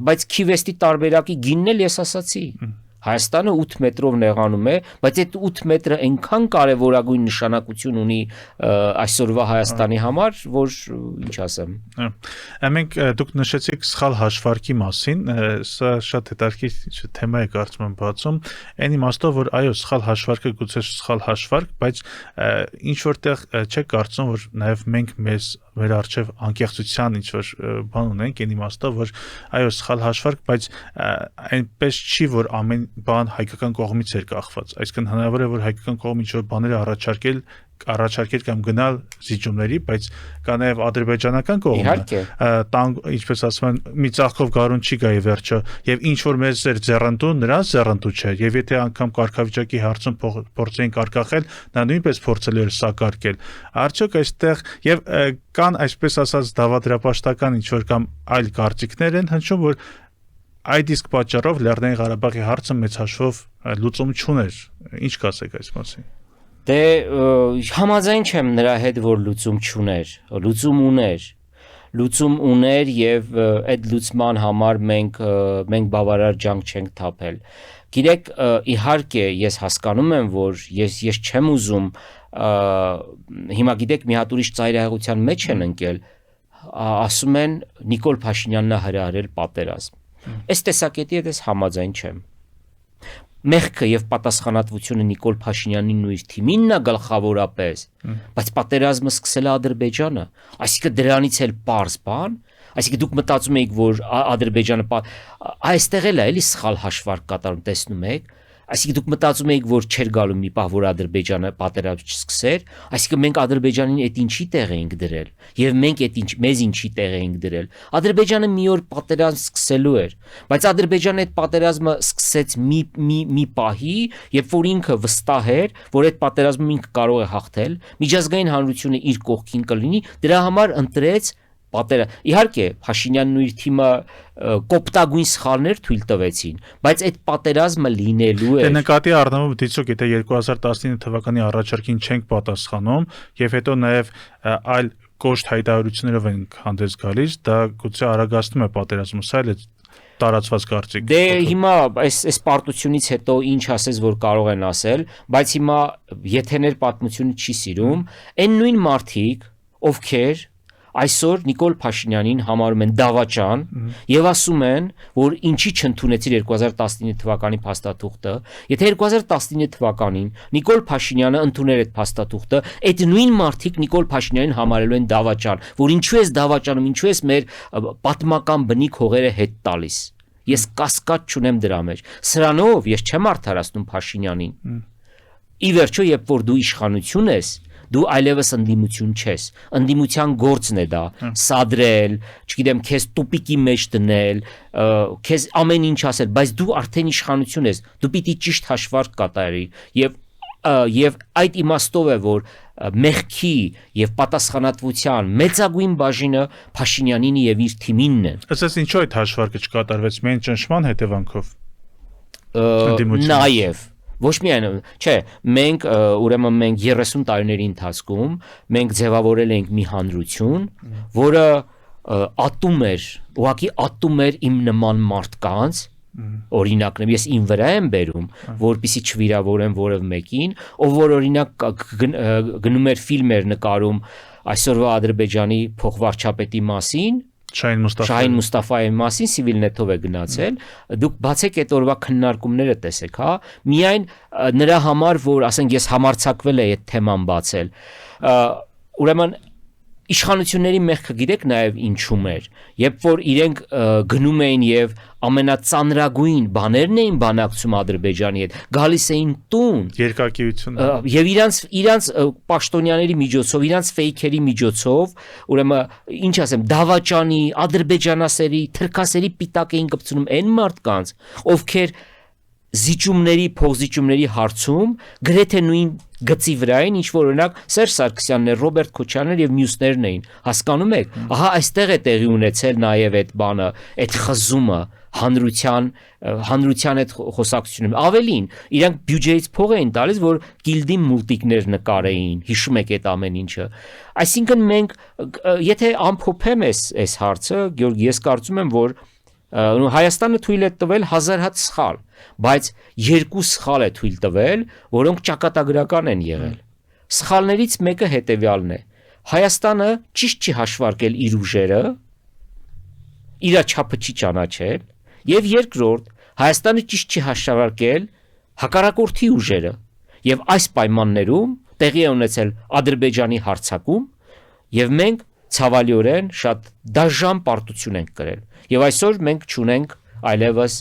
Բայց Քիվեստի տարբերակի գինն էլ ես ասացի։ Հայաստանը 8 մետրով նեղանում է, բայց այդ 8 մետրը այնքան կարևորագույն նշանակություն ունի այսօրվա Հայաստանի համար, որ ինչ ասեմ։ Մենք դուք նշեցիք սխալ հաշվարկի մասին, սա շատ հետաքրքիր թեմա է կարծում եմ բացում, այն իմաստով, որ այո, սխալ հաշվարկը գուցե սխալ հաշվարկ, բայց ինչ որտեղ չեք կարծում, որ նաև մենք մեր առջև անկեղծության ինչ որ բան ունենք, այն իմաստով, որ այո, սխալ հաշվարկ, բայց այնպես չի, որ ամեն բան հայկական կողմից էր կախված, այսինքն հնարավոր է որ հայկական կողմը ինչ որ բաներ առաջարկել կամ գնալ զիջումների, բայց կա նաև ադրբեջանական կողմը, ինչպես ասում են, մի ծաղկով գարուն չի գայի վերջը, եւ ինչ որ մեզ էր ձեռնտու, նրանց ձեռնտու չէ, եւ եթե անգամ կարգավիճակի հարցում փորձեին կարգախել, նա նույնպես փորձել էր սակարկել։ Արդյոք այստեղ եւ կան այսպես ասած դավադրապաշտական ինչ որ կամ այլ կարծիքներ են հնչում, որ այդ իսկ պատճառով Լեռնային Ղարաբաղի հարցը մեծ հաշվով լուծում չուներ։ Ինչ կասեք այս մասին։ Դե համաձայն չեմ նրա հետ, որ լուծում չուներ, լուծում ուներ եւ այդ լուծման համար մենք բավարար ջանք չենք թափել։ Գիտեք, իհարկե ես հասկանում եմ, որ ես չեմ ուզում հիմա գիտեք մի հատ ուրիշ ծայրահեղության մեջ են ընկել, ասում են Նիկոլ Փաշինյանն է հրահրել պատերազմ։ Այս տեսակետի հետ ես համաձայն չեմ։ Մեղքը եւ պատասխանատվությունը Նիկոլ Փաշինյանին ու իր թիմինն է գլխավորապես, բայց պատերազմը սկսել է Ադրբեջանը, այսինքն դրանից էլ պարզ բան, այսինքն դուք մտածում եք, որ Ադրբեջանը այստեղ էլ է էլի սխալ հաշվարկ կատարում, տեսնում եք, այսինքն դուք մտածում եք, որ չէր գալու մի պահ, որ Ադրբեջանը պատերազմ չսկսեր, այսինքն մենք Ադրբեջանին այդ ինչի տեղ էինք դրել, եւ մենք մեզ ինչի տեղ էինք դրել։ Ադրբեջանը մի օր պատերազմ սկսելու էր, բայց Ադրբեջանը այդ պատերազմը սկսեց մի պահի, երբ որ ինքը վստահ էր, որ այդ պատերազմում ինքը կարող է հաղթել, միջազգային հանրությունը իր կողքին կլինի, դրա համար ընտրեց Իհարկե Փաշինյանն ու իր թիմը կոպտագույն սխալներ թույլ տվեցին, բայց այդ պատերազմը լինելու է։ Դե նկատի առնելով դիցոք, եթե 2019 թվականի առաջարկին չենք պատասխանում եւ հետո նաեւ այլ կոշտ հայտարարություններով ենք հանդես գալիս, դա գուցե արագացնում է պատերազմը, սա էլ է տարածված կարծիք։ Դե հիմա այս պարտությունից հետո ինչ ասես, որ կարող են ասել, բայց հիմա եթեներ պատմությունը չի սիրում, այն նույն մարդիկ, ովքեր այսօր Նիկոլ Փաշինյանին համարում են դավաճան եւ ասում են, որ ինչի չընդունեցիր 2019 թվականի փաստաթուղթը, եթե 2019 թվականին Նիկոլ Փաշինյանը ընդուներ այդ փաստաթուղթը, այդ նույն մարդիկ Նիկոլ Փաշինյանին համարելու են դավաճան, որ ինչու ես դավաճանում, ինչու ես մեր պատմական բնիկ հողերը հետ տալիս։ Ես կասկած չունեմ դրա մեջ։ Սրանով ես չեմ արդարացնում Փաշինյանին։ Ի վերջո, երբ որ դու իշխանություն ես, դու այլևս ընդդիմություն չես, ընդդիմության գործն է դա, սադրել, չգիտեմ, քեզ տուպիկի մեջ դնել, քեզ ամեն ինչ ասել, բայց դու արդեն իշխանություն ես, դու պիտի ճիշտ հաշվարկ կատարիր եւ այդ իմաստով է, որ մեղքի եւ պատասխանատվության մեծագույն բաժինը Փաշինյանին եւ իր թիմինն է։ Ասես ինչու այդ հաշվարկը չկատարվեց, միայն ճնշման հետևանքով։ Նաեւ Ոչ միայն, չէ, մենք ուրեմն մենք 30 տարիների ընթացքում մենք ձևավորել ենք մի հանրություն, որը ուղղակի ատում էր իմ նման մարդկանց, օրինակն ես իմ վրա եմ բերում, որպեսզի չվիրավորեմ որևէ մեկին, ով որ օրինակ գնում էր ֆիլմեր նկարում, այսօրվա Ադրբեջանի փոխվարչապետի մասին, Շահին Մուստաֆայի մասին Civilnet-ով է գնացել, դուք բացեք այդ օրվա քննարկումները տեսեք, հա, միայն նրա համար, որ ասենք ես համարձակվել եմ այդ թեման բացել, ուրեմն իշխանությունների մեղքը գիտեք նաև ինչում էր, երբ որ իրենք գնում էին եւ ամենածանրագույն բաներն էին բանակցում Ադրբեջանի հետ, գալիս էին տուն, երկակիությունը եւ իրանց պաշտոնյաների միջոցով, իրանց ֆեյքերի միջոցով, ուրեմն ինչ ասեմ, դավաճանի, ադրբեջանասերի, թրքասերի պիտակ էին կպցնում այն մարդկանց, ովքեր զիջումների, փոխզիջումների հարցում գրեթե նույն գծի վրա են, ինչ որ օրինակ Սերժ Սարգսյանն է, Ռոբերտ Քոչարյանն եւ մյուսներն էին, հասկանում եք, ահա այստեղ է տեղի ունեցել նաեւ այդ բանը, այդ խզումը հանրության այդ խոսակցությունը, ավելին, իրանք բյուջեից փող էին տալիս, որ գիլդի մուլտիկներ նկարեին, հիշում եք այդ ամեն ինչը, այսինքն մենք, եթե ամփոփեմ այս հարցը, Գյորգի, ես կարծում եմ, որ Հայաստանը թույլ է տվել 1000 հատ սխալ, բայց 2 սխալ է թույլ տվել, որոնք ճակատագրական են եղել։ Սխալներից մեկը հետևյալն է. Հայաստանը ճիշտ չի հաշվարկել իր ուժերը, իր չափը չի ճանաչել, եւ երկրորդ, Հայաստանը ճիշտ չի հաշվարկել հակառակորդի ուժերը, եւ այս պայմաններում տեղի է ունեցել Ադրբեջանի հարձակում, եւ մենք ցավալիորեն շատ դաժան պարտություն ենք կրել։ Եվ այսօր մենք չունենք այլևս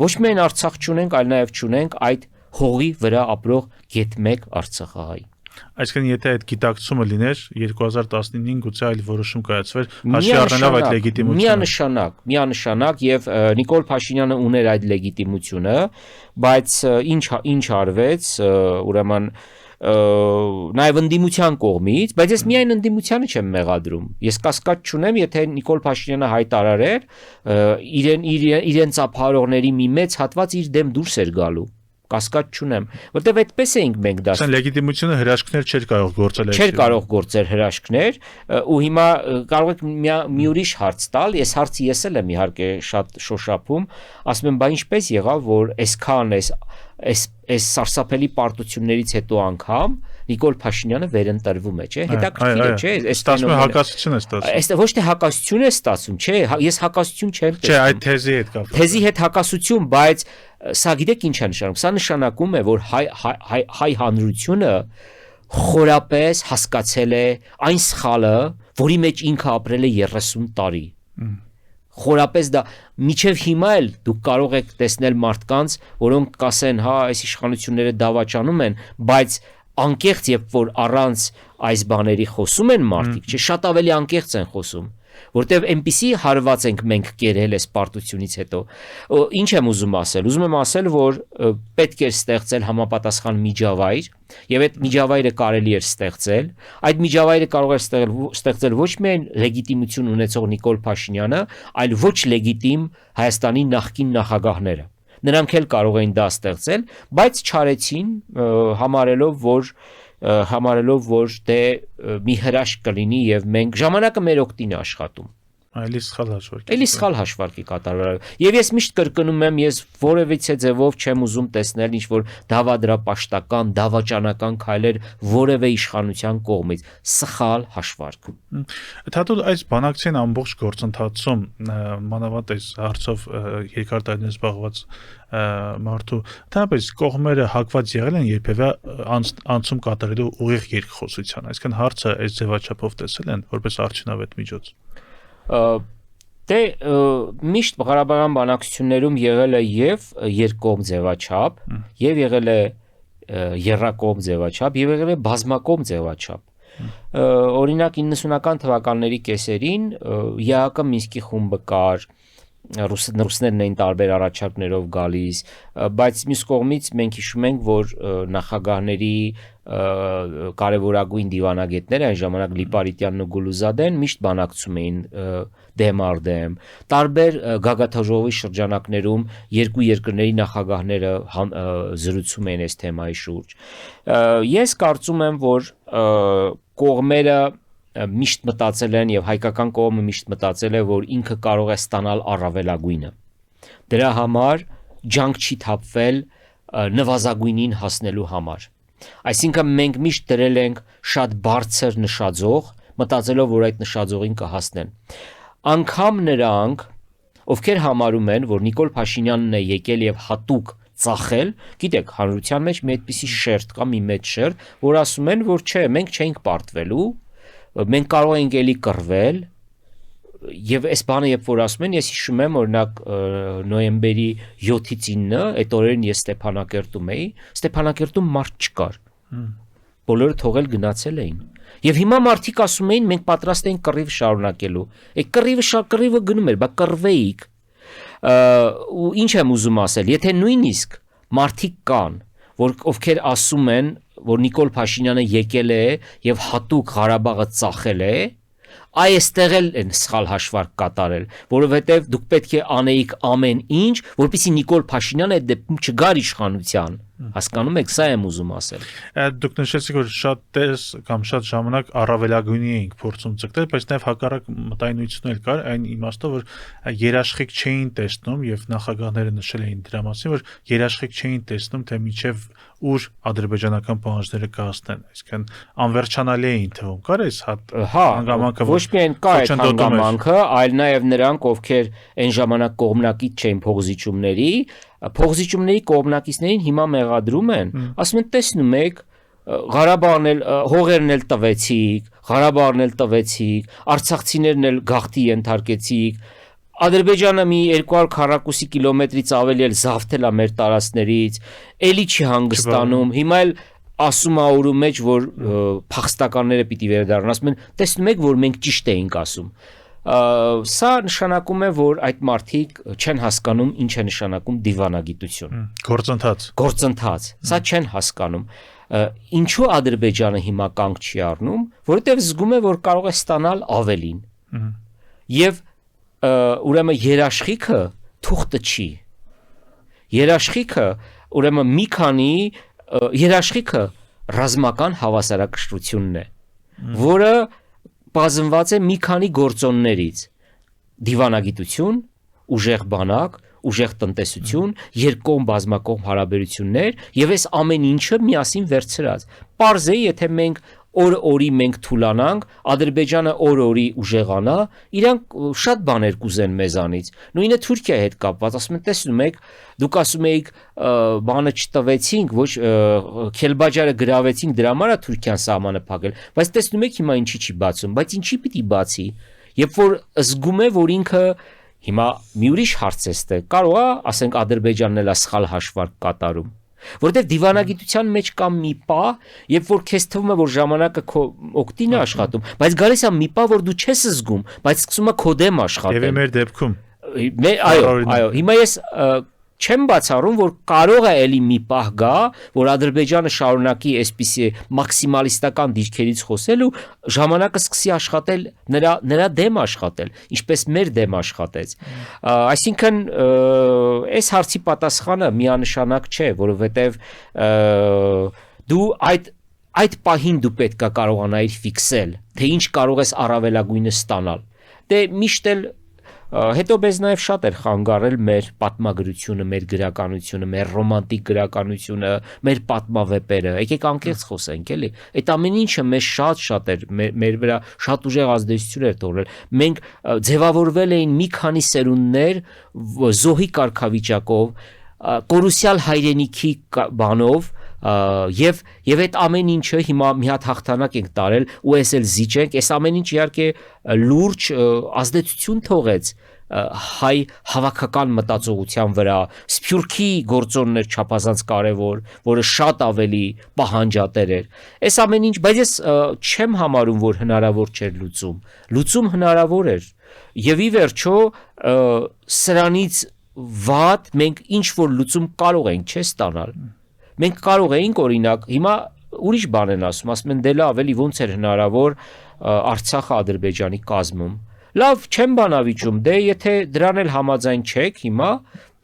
ոչ միայն Արցախ չունենք, այլ նաև չունենք այդ հողի վրա ապրող գետ-1 արցախահայ։ Այսինքն եթե այդ գիտակցումը լիներ 2015-ին գուցե այլ որոշում կայացվեր, հաշվի առնելով այդ լեգիտիմությունը։ Միանշանակ եւ Նիկոլ Փաշինյանը ուներ այդ լեգիտիմությունը, բայց ինչ արվեց, ուրեմն նաև ընդդիմության կողմից, բայց ես միայն ընդդիմությանը չեմ մեղադրում։ Ես կասկած չունեմ, եթե Նիկոլ Փաշինյանը հայտարարեր, իրեն ծափահարողների մի մեծ հատված իր դեմ դուրս էր գալու։ Կասկած չունեմ, որտեվ այդպես էինք մենք դասում։ Ասեն լեգիտիմությունը հրաշքներ չէր կարող գործել։ Չէր կարող գործել հրաշքներ, ու հիմա կարող եք մի ուրիշ հարց տալ, ես հարցը ես էլ եմ իհարկե շատ շոշափում, ասում եմ, բա ինչպես եղավ, որ այսքան այս սարսափելի պարտություններից հետո անգամ Նիկոլ Փաշինյանը վերընտրվում է, չէ՞, հետաքրքիր է, չէ՞, այս ստացվում է հակասություն է ստացվում։ Այստեղ ոչ թե հակասություն է ստացվում, չէ, ես հակասություն չեմ տեսնում։ Չէ, այդ թեզի հետ կապված։ Թեզի հետ հակասություն, բայց սա գիտեք ինչ է նշանակում։ Սա նշանակում է, որ հայ հանրությունը խորապես հասկացել է այն սխալը, որի մեջ ինքը ապրել է 30 տարի։ Խորապես դա միջև հիմա էլ դուք կարող եք տեսնել մարդկանց, որոնք կասեն, հա, այս իշխանությունները դավաճանում են, բայց անկեղծ երբ որ առանց այս բաների խոսում են մարդիկ, չէ, շատ ավելի անկեղծ են խոսում, որտեվ այնպիսի հարված ենք մենք կերել այս պարտությունից հետո։ Ինչ եմ ուզում ասել։ Ուզում եմ ասել, որ պետք է ստեղծել համապատասխան միջավայր, եւ այդ միջավայրը կարելի է ստեղծել։ Այդ միջավայրը կարող է ստեղծել ոչ միայն լեգիտիմություն ունեցող Նիկոլ Փաշինյանը, այլ ոչ լեգիտիմ Հայաստանի նախկին նախագահները։ Նրանք էլ կարող էին դա ստեղծել, բայց չարեցին, համարելով, որ դե մի հրաշք կլինի եւ մենք ժամանակը մեր օգտին է աշխատում։ Այլի սխալ հաշվարկի։ Էլի սխալ հաշվարկի կատարել։ Եվ ես միշտ կրկնում եմ, ես որևիցե ձևով չեմ ուզում տեսնել ինչ-որ դավադրապաշտական, դավաճանական քայլեր որևէ իշխանության կողմից։ Սխալ հաշվարկ։ Թաթուլ այս բանակցային ամբողջ գործընթացում մանավանդ այս հարցով երկար տարիներ զբաղված մարդու թեպետ կողմերը հակված եղել են երբևէ անցում կատարելու ուղիղ երկխոսության։ Այսինքն հարցը այս ձևաչափով տեսել են որպես արդյունավետ միջոց։ Դե միշտ Ղարաբաղյան բանակցություններում եղել է եւ երկկողմ ձևաչափ, եւ եղել է եռակողմ ձևաչափ, եւ եղել է բազմակողմ ձևաչափ։ Օրինակ 90-ական թվականների կեսերին ԵԱԿ Մինսկի խումբը կար, ռուսներն էին տարբեր առաջարկներով գալիս, բայց մյուս կողմից մենք հիշում ենք, որ նախագահների կարևորագույն դիվանագետները այն ժամանակ Լիպարիտյանն ու Գուլուզադեն միշտ բանակցում էին դեմ առ դեմ։ Տարբեր գագաթաժողովի շրջանակներում երկու երկրների նախագահները զրուցում էին այս թեմայի շուրջ։ Ես կարծում եմ, որ կողմերը միշտ մտածել են եւ հայկական կողմը միշտ մտածել է, որ ինքը կարող է ստանալ առավելագույնը։ Դրա համար ջանք չի թափվել նվազագույնին հասնելու համար։ Այսինքն մենք միշտ դրել ենք շատ բարձր նշաձող, մտածելով, որ այդ նշաձողին կհասնեն։ Անկամ նրանք, ովքեր համարում են, որ Նիկոլ Փաշինյանն է եկել եւ հատուկ ծախել, գիտեք, հանրության մեջ մի այդպիսի շերտ կա, մի մեծ շերտ, որ ասում են, որ չէ, մենք չէինք պարտվելու, մենք կարող ենք էլի կռվել, եւ այս բանը երբ որ ասում են, ես հիշում եմ օրինակ նոյեմբերի 7-ից 9-ը, այդ օրերին ես Ստեփանակերտում էի, Ստեփանակերտում մարդ չկար։ Բոլորը թողել գնացել էին։ Եվ հիմա մարդիկ ասում էին, մենք պատրաստ ենք կռիվ շարունակելու։ Այդ կռիվը գնում էր, բա կռվեիք։ Ու ինչ եմ ուզում ասել, եթե նույնիսկ մարդիկ կան, ովքեր ասում են, որ Նիկոլ Փաշինյանը եկել է եւ հատուկ Ղարաբաղը ծախել է, այստեղ էլ են սխալ հաշվարկ կատարել, որովհետեւ դուք պետք է անեիք ամեն ինչ, որպեսզի Նիկոլ Փաշինյանը այդ դեպքում չգար իշխանության։ Հասկանում եք, սա եմ ուզում ասել։ Դուք նշեցիք, որ շատ տես կամ շատ ժամանակ առավելագույնի էինք փորձում ցկտել, բայց նաև հակառակ մտայնություն էլ կար այն իմաստով, որ երաշխիք չէին տեսնում եւ նախագահները նշել էին դրա մասին, որ երաշխիք չէին տեսնում, թե միջև ուր ադրբեջանական պահանջները կհասնեն, այսինքն անվերջանալի էին թվում։ Կար այս հանգամանքը, ոչ միայն կա այդ հանգամանքը, այլ նաև նրանք, ովքեր այն ժամանակ կողմնակից չէին փողզիչումների կողմնակիցներին հիմա մեղադրում են, ասում են տեսնում եք, Ղարաբաղն էլ հողերն էլ տվեցիք, Ղարաբաղն էլ տվեցիք, արցախցիներն էլ գաղթի ենթարկեցիք, Ադրբեջանը մի 200 քառակուսի կիլոմետրից ավելի էլ զավթել է մեր տարածքներից, էլի չի հանգստանում, հիմա էլ ասում է օրու մեջ, որ փախստականները պիտի վերադառնան, ասում են, տեսնում եք, որ մենք ճիշտ էինք ասում։ Սա նշանակում է, որ այդ մարդիկ չեն հասկանում ինչ է նշանակում դիվանագիտություն։ Գործընթաց։ Սա չեն հասկանում։ Ինչու Ադրբեջանը հիմա կանգ չի առնում, որովհետև զգում է, որ կարող է ստանալ ավելին։ Եվ ուրեմն երաշխիքը թուղթը չի։ Երաշխիքը ռազմական հավասարակշռությունն է, որը բազմված է մի քանի գործոններից՝ դիվանագիտություն, ուժեղ բանակ, ուժեղ տնտեսություն, երկկողմ բազմակողմ հարաբերություններ եւ այս ամեն ինչը միասին վերցրած։ Պարզ է, եթե մենք օր-օրի մենք թուլանանք, Ադրբեջանը օր-օրի ուժեղանա, իրանք շատ բաներ կուզեն մեզանից։ Նույնը Թուրքիայի հետ կապված, ասում են, տեսնում եք, դուք ասում եք, բանը չտվեցինք, ոչ Քելբաջարը գրավեցինք, դրա համար է Թուրքիան սահմանը փակել, բայց տեսնում եք հիմա ինչի չի բացում, բայց ինչի պիտի բացի։ Երբ որ զգում է, որ ինքը հիմա մի ուրիշ հարց է ստե, կարող է, ասենք Ադրբեջանն էլ է սխալ հաշվարկ կատարում։ Որտեղ դիվանագիտության մեջ կա մի պահ, երբ որ քեզ թվում է, որ ժամանակը քո օգտին է աշխատում, բայց գալիս է մի պահ, որ դու չես զգում, բայց սկսում է քո դեմ աշխատել։ Եվ մեր դեպքում։ Այո, հիմա ես չեմ բացառում, որ կարող է էլի մի պահ գա, որ Ադրբեջանը շարունակի այսպիսի մաքսիմալիստական դիրքերից խոսել ու ժամանակը սկսի աշխատել նրա դեմ աշխատել, ինչպես մեր դեմ աշխատեց։ Այսինքն այս հարցի պատասխանը միանշանակ չէ, որովհետև դու այդ պահին դու պետք է կարողանայիր ֆիքսել, թե ինչ կարող ես առավելագույնը ստանալ։ Դե միշտ էլ հետո մեզ նաև շատ էր խանգարել մեր պատմագրությունը, մեր գրականությունը, մեր ռոմանտիկ գրականությունը, մեր պատմավեպերը։ Եկեք անկեղծ խոսենք, էլի։ Այդ ամեն ինչը մեզ շատ էր, մեր վրա շատ ուժեղ ազդեցություն էր թողել։ Մենք ձևավորվել էին մի քանի սերունդներ զոհի կարգավիճակով, կորուսյալ հայրենիքի բանով, եւ այդ ամեն ինչը հիմա մի հատ հաղթանակ ենք տարել ու այս էլ զիջենք, այս ամեն ինչ իհարկե լուրջ ազդեցություն թողեց հայ հավաքական մտածողության վրա, Սփյուռքի գործոնն էր չափազանց կարևոր, որը շատ ավելի պահանջատեր էր։ Այս ամեն ինչ, բայց ես չեմ համարում, որ հնարավոր չէր լուծում հնարավոր էր։ Եվ ի վերջո սրանից վատ մենք ինչ որ լուծում կարող ենք չստանալ։ Մենք կարող էինք օրինակ, հիմա ուրիշ բան են ասում են դե լավ, էլի ոնց էր հնարավոր Արցախը Ադրբեջանի կազմում։ Լավ, չեմ բանավիճում, դե եթե դրան էլ համաձայն չեք հիմա,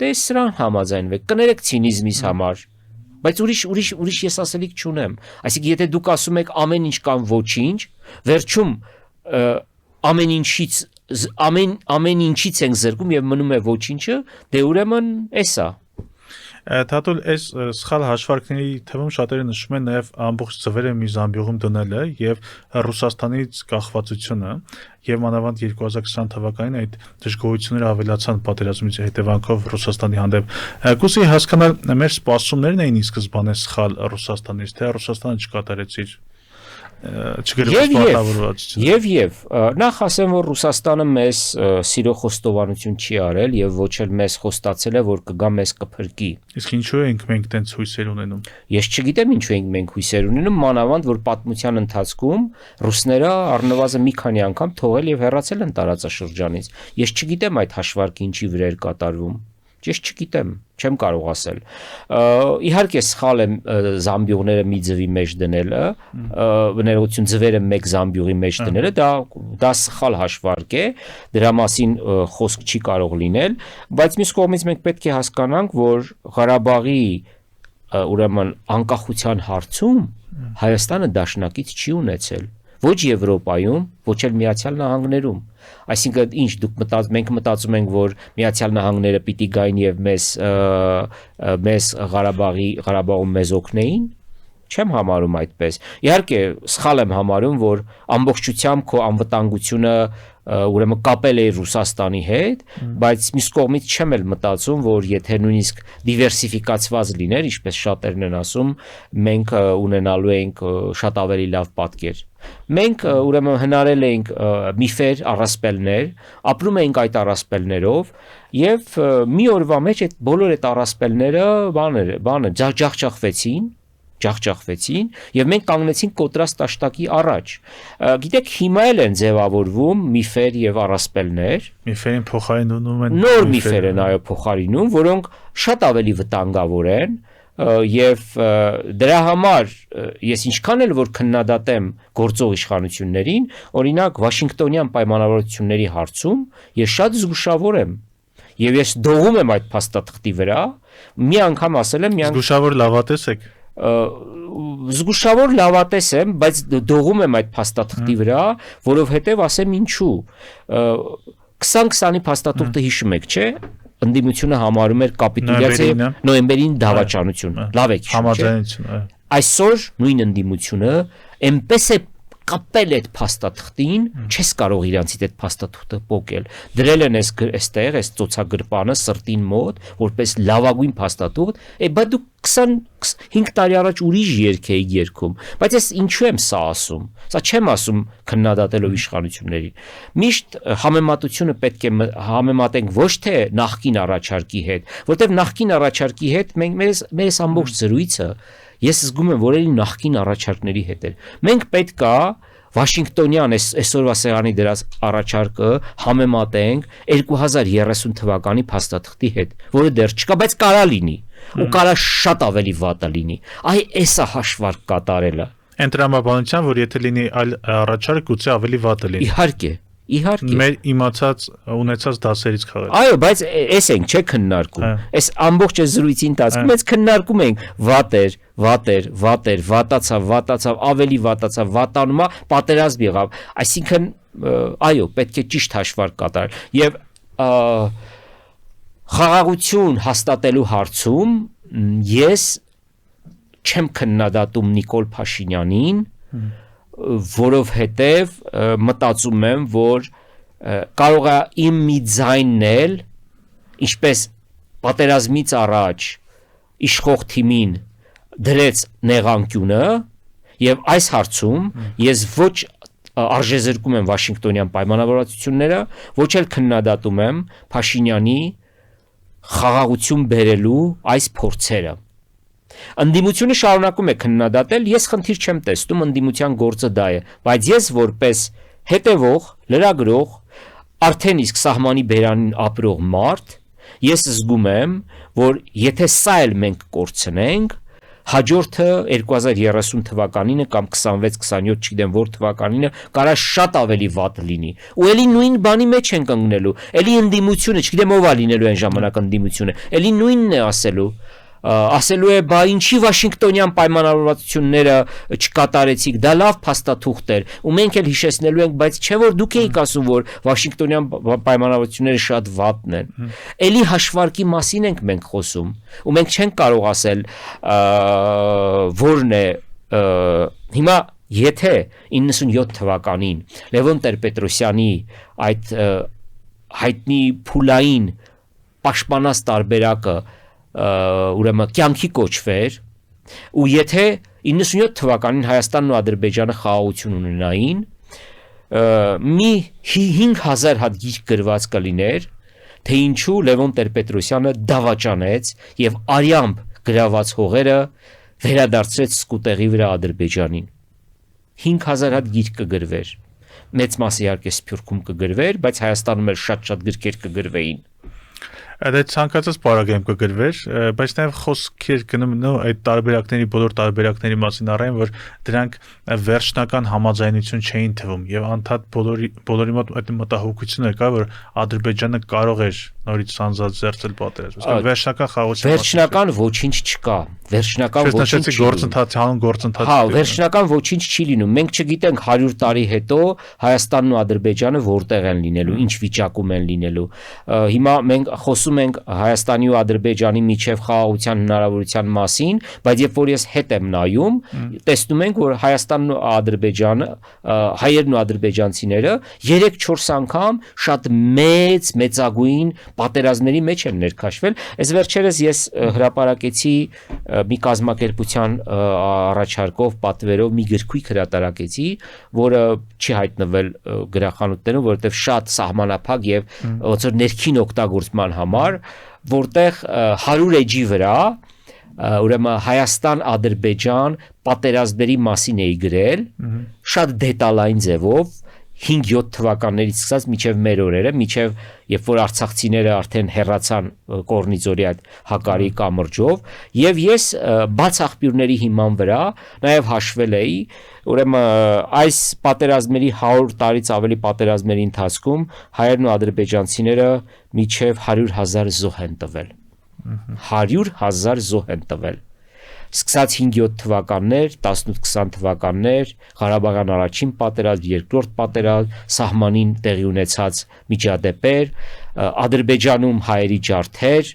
դե սրան համաձայնվեք, կներեք ցինիզմիս համար։ Բայց ուրիշ ես ասելիք չունեմ։ Այսինքն եթե դուք ասում եք ամեն ինչ կամ ոչինչ, վերջում ամեն ինչից ենք զրկում եւ մնում է ոչինչը, դե ուրեմն էսա։ Թաթուլ այս սխալ հաշվարկների թվում շատերը նշում են նաև ամբողջ ծվերը մի զամբյուղում դնելը եւ Ռուսաստանից կախվածությունը եւ մանավանդ 2020 թվականին այդ դժգոհությունները ավելացան պատերազմից հետևանքով Ռուսաստանի հանդեպ։ Գուցե հասկանալ մեր սպասումներն էին ի սկզբանե սխալ Ռուսաստանից, թե Ռուսաստանը չկատարեց իր չգրված պարտավորվածությունը։ Եվ նախ ասեմ, որ Ռուսաստանը մեզ սիրո խոստովանություն չի արել եւ ոչ էլ մեզ խոստացել է, որ կգա մեզ կփրկի։ Իսկ ինչու ենք մենք տենց հույսեր ունենում։ Ես չգիտեմ ինչու ենք մենք հույսեր ունենում, մանավանդ որ պատմության ընթացքում ռուսները առնվազն մի քանի անգամ թողել եւ հեռացել են տարածաշրջանից։ Ես չգիտեմ այդ հաշվարկը ինչի վրա էր կատարվում։ Ես չգիտեմ, չեմ կարող ասել։ Իհարկե սխալ է զամբյուղները մի ձվի մեջ դնելը, բներություն ձվերը մեկ զամբյուղի մեջ դնելը, դա սխալ հաշվարկ է, դրա մասին խոսք չի կարող լինել, բայց մյուս կողմից մենք պետք է հասկանանք, որ Ղարաբաղի ուրեմն անկախության հարցում Հայաստանը դաշնակից չի ունեցել, ոչ Եվրոպայում, ոչ էլ Միացյալ Նահանգներում։ Այսինքն ինչ մենք մտածում ենք, որ Միացյալ Նահանգները պիտի գային եւ մեզ Ղարաբաղում մեզ օգնեին, չեմ համարում այդպես։ Իհարկե սխալ եմ համարում, որ ամբողջությամբ քո անվտանգությունը ուրեմն կապել է Ռուսաստանի հետ, բայց մյուս կողմից չեմ էլ մտածում, որ եթե նույնիսկ դիվերսիֆիկացված լիներ, ինչպես շատերն են ասում, մենք ունենալու ենք շատ ավելի լավ պատկեր։ Մենք ուրեմն հնարել ենք միֆեր, առասպելներ, ապրում ենք այդ առասպելներով եւ մի օրվա մեջ այդ բոլոր այդ առասպելները ջախջախվեցին եւ մենք կանգնեցինք կոտրած տաշտակի առաջ։ Գիտեք, հիմա էլ են ձևավորվում միֆեր եւ առասպելներ։ Միֆերին փոխարինում են նոր միֆեր են այո փոխարինում, որոնք շատ ավելի վտանգավոր են եւ դրա համար ես ինչքան էլ որ քննադատեմ գործող իշխանություններին, օրինակ Վաշինգտոնյան պայմանավորվածությունների հարցում ես շատ զգուշավոր եմ եւ ես դողում եմ այդ փաստաթղթի վրա, մի անգամ ասել եմ, զգուշավոր լավատես եք։ Զգուշավոր լավատես եմ, բայց դողում եմ այդ փաստաթղթի վրա, որովհետեւ ասեմ ինչու։ 2020-ի փաստաթուղթը հիշում եք, չէ՞։ Ընդդիմությունը համարում էր կապիտուլյացիա նոյեմբերին դավաճանություն։ Լավ եք հիշում։ Այսօր նույն ընդդիմությունը այնպես է կապել այդ փաստաթղթին, չես կարող իրանցից այդ փաստաթղթը փոկել։ Դրել են այստեղ այս ծոցագրպանը սրտին մոտ, որպես լավագույն փաստաթուղթ, բայց դու 25 տարի առաջ ուրիշ երգ էի երգում, բայց ես ինչու եմ սա ասում։ Սա չեմ ասում քննադատելով իշխանություններին։ Միշտ համեմատությունը պետք է համեմատենք ոչ թե նախկին առաջարկի հետ, որտեղ նախկին առաջարկի հետ մեր ամբողջ զրույցը ես զգում եմ, որ էլի նախկին առաջարկների հետ էր։ Մենք պետք է Վաշինգտոնյան այսօրվա սեղանի դրած առաջարկը համեմատենք 2030 թվականի փաստաթղթի հետ, որը դեռ չկա, բայց կարա լինի, ու կարա շատ ավելի վատը լինի։ Էսա հաշվարկ կատարելը։ Այն տրամաբանության, որ եթե լինի այլ առաջարկ, գուցե ավելի վատը լինի։ Իհարկե։ Մեր իմացած ունեցած դասերից քաղաք։ Այո, բայց էս ենք, չէ քննարկում։ Այս ամբողջ զրույցի ընթացքում մենք քննարկում ենք վատացավ, ավելի վատացավ, վատանումա, պատերազմ եղավ։ Այսինքն, այո, պետք է ճիշտ հաշվարկ կատարել։ Եվ խաղաղություն հաստատելու հարցում ես չեմ քննադատում Նիկոլ Փաշինյանին, որովհետև մտածում եմ, որ կարող է իմ մի ձայնն, ինչպես պատերազմից առաջ իշխող թիմին դրեց նեղանկյունը, եւ այս հարցում ես ոչ արժեզրկում եմ Վաշինգտոնյան պայմանավորվածությունները, ոչ էլ քննադատում եմ Փաշինյանի խաղաղություն բերելու այս փորձերը։ Ընդդիմությունը շարունակում է քննադատել, ես խնդիր չեմ տեսնում, ընդդիմության գործը դա է, բայց ես որպես հետևող, լրագրող, արդեն իսկ սահմանի բերանին ապրող մարդ, ես զգում եմ, որ եթե սա էլ մենք կորցնենք, հաջորդը 2030 թվականինը կամ 26-27 չգիտեմ որ թվականինը կարա շատ ավելի վատ լինի։ Ու էլի նույն բանի մեջ ենք ընկնելու, էլի ընդդիմությունը, չգիտեմ ով է լինելու այն ժամանակ ընդդիմությունը, էլի նույնն է ասելու։ ասելու է բա ինչի Վաշինգտոնյան պայմանավորվածությունները չկատարեցիք, դա լավ փաստաթուղթ էր, ու մենք էլ հիշեցնելու ենք, բայց չէ որ դուք եք ասում, որ Վաշինգտոնյան պայմանավորվածությունները շատ վատն են։ Էլի հաշվարկի մասին ենք մենք խոսում, ու մենք չենք կարող ասել որն է հիմա եթե 97 թվականին Լևոն Տեր-Պետրոսյանի այդ հայտնի փուլային պաշտպանած տարբերակը ուրեմն կյանքի կոչվեր ու եթե 97 թվականին Հայաստանն ու Ադրբեջանը խաղաղություն ունենային մի 5000 հատ գիրք գրված կլիներ թե ինչու Լևոն Տեր-Պետրոսյանը դավաճանեց եւ արյամբ գրաված հողերը վերադարձրեց սկուտեղի վրա Ադրբեջանին 5000 հատ գիրք կգրվեր մեծ մասը իհարկե Սփյուռքում կգրվեր բայց Հայաստանում էլ շատ գրքեր կգրվեին Այդ ցանկացած պարագայում կգրվեր, բայց նաև խոսքեր գնում այդ տարբերակների բոլոր տարբերակների մասին առայն, որ դրանք վերջնական համաձայնություն չէին թվում եւ անդադ բոլորի մոտ այդ մտահոգությունը կա, որ Ադրբեջանը կարող էր նորից սանձազերծել պատերազմը։ Վերջնական խաղաղության վերջնական ոչինչ չկա, վերջնական ոչինչ չի գործընթացի հանուն գործընթաց։ Հա, վերջնական ոչինչ չի լինում։ Մենք չգիտենք 100 տարի հետո Հայաստանն ու Ադրբեջանը որտեղ են լինելու, ինչ վիճակում են լինելու։ Հիմա մենք խոսում ենք Հայաստանի ու Ադրբեջանի միջև խաղաղության հնարավորության մասին, բայց երբ որ ես հետ եմ նայում, տեսնում ենք, որ Հայաստանն ու Ադրբեջանը, հայերն ու ադրբեջանցիները 3-4 անգամ շատ մեծագույն պատերազմների մեջ են ներքաշվել։ Այս վերջերս ես հրապարակեցի մի կազմակերպության առաջարկով պատվերով մի գրքույկ հրատարակեցի, որը չի հայտնվել գրախանութներում, որովհետև շատ սահմանափակ եւ ոնց որ ներքին օգտագործման համար, որտեղ 100 էջի վրա ուրեմն Հայաստան-Ադրբեջան պատերազմների մասին էի գրել, շատ դետալային ձևով 5-7 թվականներից սկսած մինչև մեր օրերը, մինչև երբ որ արցախցիները արդեն հեռացան Կորնիձորի այդ հակարի կամրջով, եւ ես բաց աղբյուրների հիման վրա նաեւ հաշվել էի, ուրեմն այս պատերազմների 100 տարից ավելի պատերազմների ընթացքում հայերն ու ադրբեջանցիները մինչև 100,000 զոհ են տվել։ 100,000 զոհ են տվել։ Սկսած 5-7 թվականներ, 18-20 թվականներ, Ղարաբաղյան առաջին պատերազմ, երկրորդ պատերազմ, սահմանին տեղի ունեցած միջադեպեր, Ադրբեջանում հայերի ջարդեր,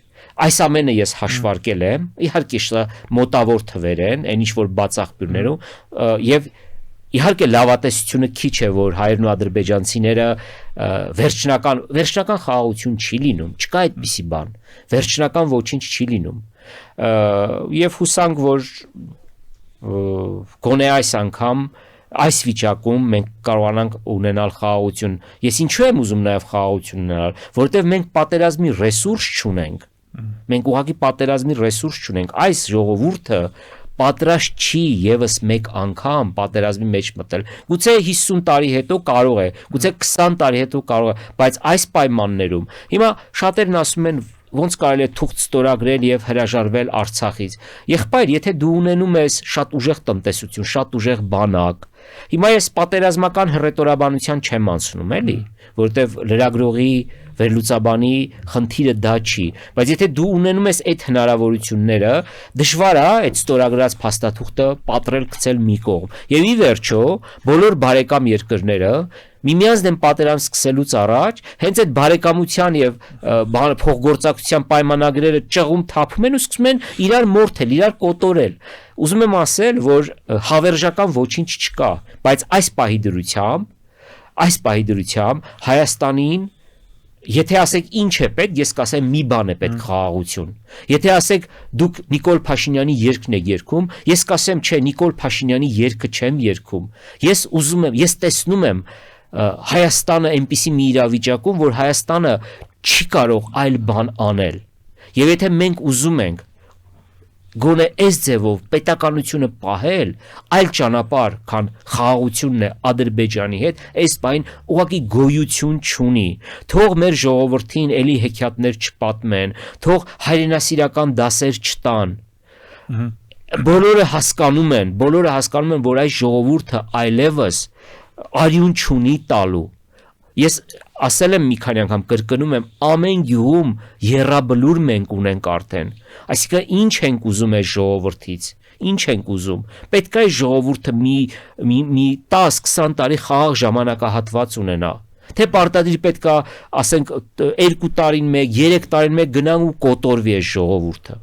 այս ամենը ես հաշվարկել եմ, իհարկե սա մոտավոր թվեր են, այն ինչ որ բաց աղբյուրներում, եւ իհարկե լավատեսությունը քիչ է, որ հայերն ու ադրբեջանցիները վերջնական խաղաղություն չի լինում, չկա այդպիսի բան, վերջնական ոչինչ չի լինում, եւ հուսանք, որ գոնե այս անգամ այս վիճակում մենք կարողանանք ունենալ խաղաղություն։ Ես ինչու եմ ուզում նաեւ խաղաղություն ունենալ, որովհետեւ մենք պատերազմի ռեսուրս չունենք։ Մենք ուղղակի պատերազմի ռեսուրս չունենք։ Այս ժողովուրդը պատրաստ չի եւս մեկ անգամ պատերազմի մեջ մտել։ Գուցե 50 տարի հետո կարող է, գուցե 20 տարի հետո կարող է, բայց այս պայմաններում հիմա շատերն ասում են ոնց կարելի է թուղթ ստորագրել եւ հրաժարվել Արցախից։ Եղբայր, եթե դու ունենում ես շատ ուժեղ տնտեսություն, շատ ուժեղ բանակ, հիմա ես պատերազմական հռետորաբանության չեմ անցնում, էլի, որովհետեւ լրագրողի վերլուծաբանի խնդիրը դա չի, բայց եթե դու ունենում ես այդ հնարավորությունները, դժվար է այդ ստորագրած փաստաթուղթը պատրել գցել մի կողմ։ Եվ ի վերջո, բոլոր բարեկամ երկրները միմյանց դեմ պատերազմ սկսելուց առաջ հենց այդ բարեկամության եւ փոխգործակցության պայմանագրերը ճղում թափում են ու սկսում են իրար մորթել, իրար կոտորել։ Ուզում եմ ասել, որ հավերժական ոչինչ չկա, բայց այս պահի դրությամբ Հայաստանին եթե ասեք ինչ է պետք, ես կասեմ մի բան է պետք խաղաղություն։ Եթե ասեք դուք Նիկոլ Փաշինյանի երգն եք երգում, ես կասեմ չէ, Նիկոլ Փաշինյանի երգը չեմ երգում։ Ես ուզում եմ, ես տեսնում եմ Հայաստանը այնպիսի մի իրավիճակում, որ Հայաստանը չի կարող այլ բան անել։ Եվ եթե մենք ուզում ենք գոնե այս ձևով պետականությունը պահել, այլ ճանապարհ, քան խաղաղությունն է Ադրբեջանի հետ, այս բան ուղղակի գոյություն չունի։ Թող մեր ժողովրդին էլի հեքիաթներ չպատմեն, թող հայրենասիրական դասեր չտան։ Բոլորը հասկանում են, որ այս ժողովուրդը այլևս արյուն չունի տալու։ Ես ասել եմ մի քանի անգամ կրկնում եմ ամեն գյուղում երրաբլուր մենք ունենք արդեն այսինքն ինչ ենք ուզում այս ժողովրդից ինչ ենք ուզում պետք է այս ժողովուրդը մի 10-20 տարի խաղաղ ժամանակահատված ունենա թե պարտադիր պետք է ասենք 2 տարին մեկ 3 տարին մեկ գնան ու կոտորվի այս ժողովուրդը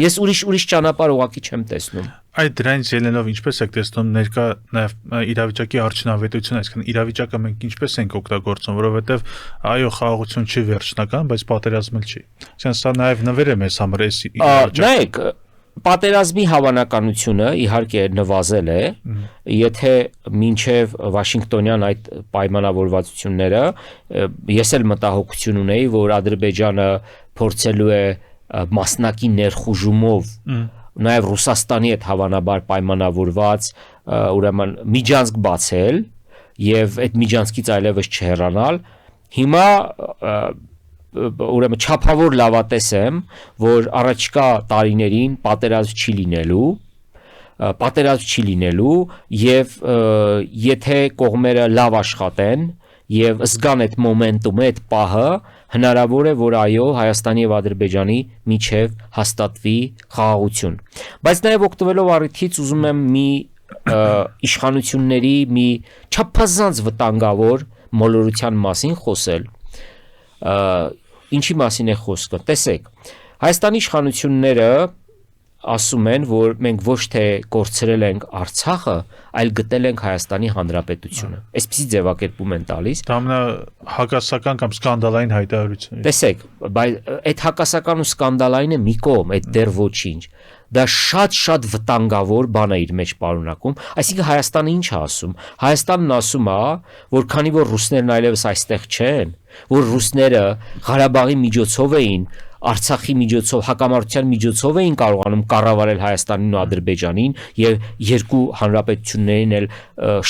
ես ուրիշ ճանապարհ ուղղակի չեմ տեսնում Այդ դրանից ելնելով ինչպես եք տեսնում ներկա նաև իրավիճակի արդյունավետությունը, այսինքն իրավիճակը մենք ինչպես ենք օգտագործում, որովհետև այո, խաղաղություն չի վերջնական, բայց պատերազմել չի։ Այսինքն սա նաև նվեր է մեզ համար էս նայեք, պատերազմի հավանականությունը իհարկե նվազել է, եթե մինչև Վաշինգտոնյան այդ պայմանավորվածությունները ես էլ մտահոգություն ունեի, որ Ադրբեջանը փորձելու է մասնակի ներխուժումով նաև Ռուսաստանի հետ հավանաբար պայմանավորված ուրեմն միջանցք բացել եւ այդ միջանցքից այլևս չհեռանալ հիմա ուրեմն չափավոր լավատես եմ որ առաջկա տարիներին պատերազմ չի լինելու եւ եթե կողմերը լավ աշխատեն եւ զգան այդ մոմենտումը այդ պահը հնարավոր է որ այո Հայաստանի եւ Ադրբեջանի միջև հաստատվի խաղաղություն բայց նաեւ օգտվելով առիթից ուզում եմ մի իշխանությունների մի չափազանց վտանգավոր մոլորության մասին խոսել ինչի մասին է խոսքը տեսեք Հայաստանի իշխանությունները ասում են որ մենք ոչ թե կորցրել ենք Արցախը այլ գտել ենք Հայաստանի Հանրապետությունը այսպեսի ձևակերպում են տալիս դա հակասական կամ սկանդալային հայտարարություն է տեսեք բայց այդ հակասական ու սկանդալայինը մի կողմ այդ դեռ ոչինչ դա շատ վտանգավոր բան է իր մեջ պարունակում այսինքն Հայաստանը ինչ է ասում Հայաստանն ասում է որ քանի որ ռուսներն այլևս այստեղ չեն որ ռուսները Ղարաբաղի միջոցով էին Արցախի միջոցով հակամարտության միջոցով էին կարողանում կառավարել Հայաստանին ու Ադրբեջանին եւ երկու հանրապետություններին էլ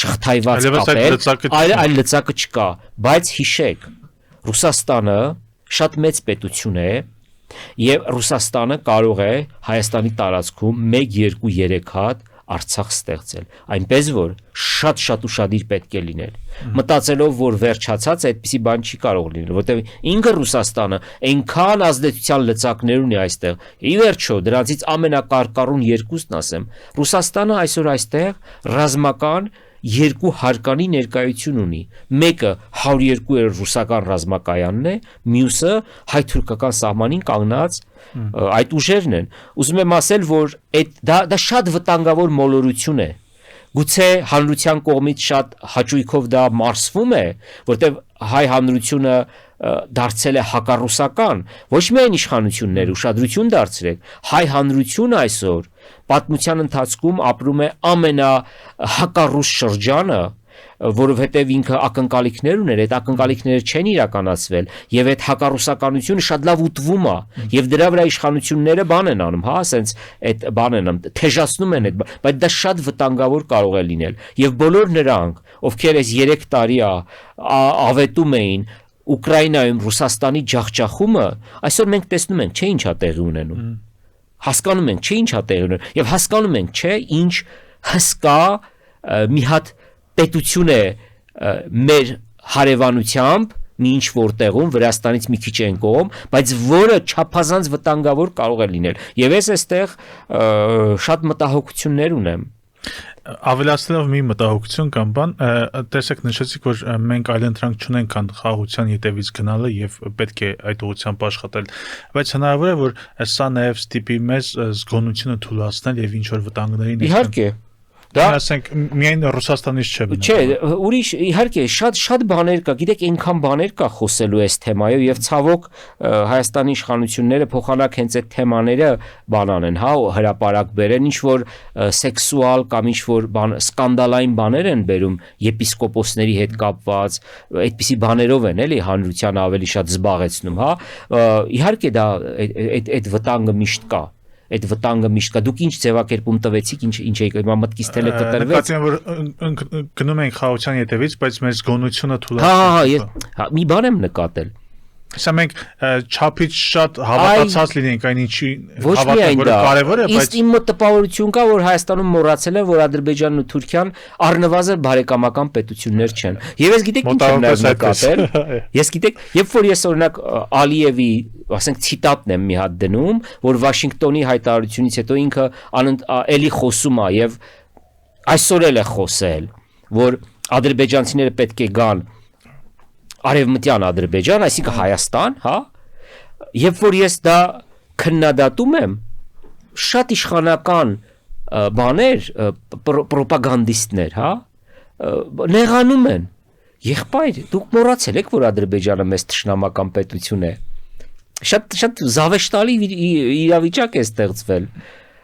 շղթայված կապել այլ լծակը չկա բայց հիշեք Ռուսաստանը շատ մեծ պետություն է եւ Ռուսաստանը կարող է Հայաստանի տարածքում 1 2 3 հատ Արցախ ստեղծել այնպես որ շատ ուշադիր պետք է լինել մտածելով որ վերջացած այդպիսի բան չի կարող լինել որտեղ ինքը Ռուսաստանը այնքան ազդեցության լծակներ ունի այստեղ ի վերջո դրանցից ամենակարկառուն երկուսն ասեմ Ռուսաստանը այսօր այստեղ ռազմական երկու հարկանի ներկայություն ունի մեկը 102 ռուսական ռազմակայանն է մյուսը հայ-թուրքական սահմանին կանգնած այդ ուժերն են ուզում եմ ասել որ դա շատ վտանգավոր մոլորություն է գուցե հանրության կողմից շատ հաճույքով դա մարսվում է որտեղ հայ հանրությունը դարձել է հակառուսական ոչ միայն իշխանությունները ուշադրություն դարձրեք հայ հանրությունը այսօր պատմության ընթացքում ապրում է ամենահակառուս շրջանը որովհետև ինքը ակնկալիքներ ուներ, այդ ակնկալիքները չեն իրականացվել եւ այդ հակառուսականությունը շատ լավ ուտվում է եւ դրա վրա իշխանությունները բան են անում, հա, ասենց այդ բան են անում, թեժացնում են այդ, բայց դա շատ վտանգավոր կարող է լինել եւ բոլոր նրանք, ովքեր այս 3 տարի ավետում էին Ուկրաինայում Ռուսաստանի ջախջախումը, այսօր մենք տեսնում ենք, չէ՞ ինչ է տեղի ունենում։ Հասկանում ենք, չէ՞ ինչ է տեղի ունենում եւ հասկանում ենք, չէ՞ ինչ հսկա մի հատ պետություն է մեր հարևանությամբ մի ինչ որտեղում Վրաստանից մի քիչ են կողմ, բայց որը չափազանց վտանգավոր կարող է լինել։ Եվ ես այստեղ շատ մտահոգություններ ունեմ։ Ավելացնելով մի մտահոգություն կամ բան, տեսեք նշեցիք, որ մենք այլընտրանք չունենք քան խաղաղության յետևից գնալը եւ պետք է այդ ուղղությամբ աշխատել, բայց հնարավոր է որ սա նաեւ ստիպի մեզ զգոնությունը թույլատրել եւ ինչ որ վտանգներին Իհարկե դա ասենք միայն Ռուսաստանից չէ բնավ։ Չէ, ուրիշ իհարկե շատ բաներ կա, գիտեք, այնքան բաներ կա խոսելու այս թեմայով եւ ցավոք Հայաստանի իշխանությունները փոխանակ հենց այդ թեմաները բանան են, հա, հրապարակ բերեն, ինչ որ սեքսուալ կամ ինչ որ բան սկանդալային բաներ են բերում եպիսկոպոսների հետ կապված, այդպիսի բաներով են էլի հանրությանը ավելի շատ զբաղեցնում, հա։ Իհարկե դա այդ վտանգը միշտ կա։ Այդ վտանգը միշտ կա։ Դուք ինչ ձևակերպում տվեցիք, ինչ եք մտքից թելը կտրվեց։ Նկատի որ գնում ենք խաղաղության յետևից, բայց մեր զգոնությունը թույլատրում։ Հա, մի բան եմ նկատել։ Սա մենք չափից շատ հավատացած լինենք այն ինչի ոչ միայն դա կարևոր է, բայց իմ մոտ տպավորություն կա, որ Հայաստանում մոռացել են, որ Ադրբեջանն ու Թուրքիան առնվազն բարեկամական պետություններ չեն։ Եվ ես գիտեք ինչ եմ նկատել։ Ես գիտեք, երբ որ ես օրինակ Ալիևի, ասենք ցիտատն եմ մի հատ դնում, որ Վաշինգտոնի հայտարարությունից հետո ինքը էլի խոսում է եւ այսօր էլ է խոսել, որ ադրբեջանցիները պետք է գան Արևմտյան Ադրբեջան, այսինքն Հայաստան, հա, երբ որ ես դա քննադատում եմ, շատ իշխանական բաներ, պրոպագանդիստներ, հա, նեղանում են։ Եղբայր, դուք մոռացել եք, որ Ադրբեջանը մեծ թշնամական պետություն է։ Շատ զավեշտալի իրավիճակ է ստեղծվել։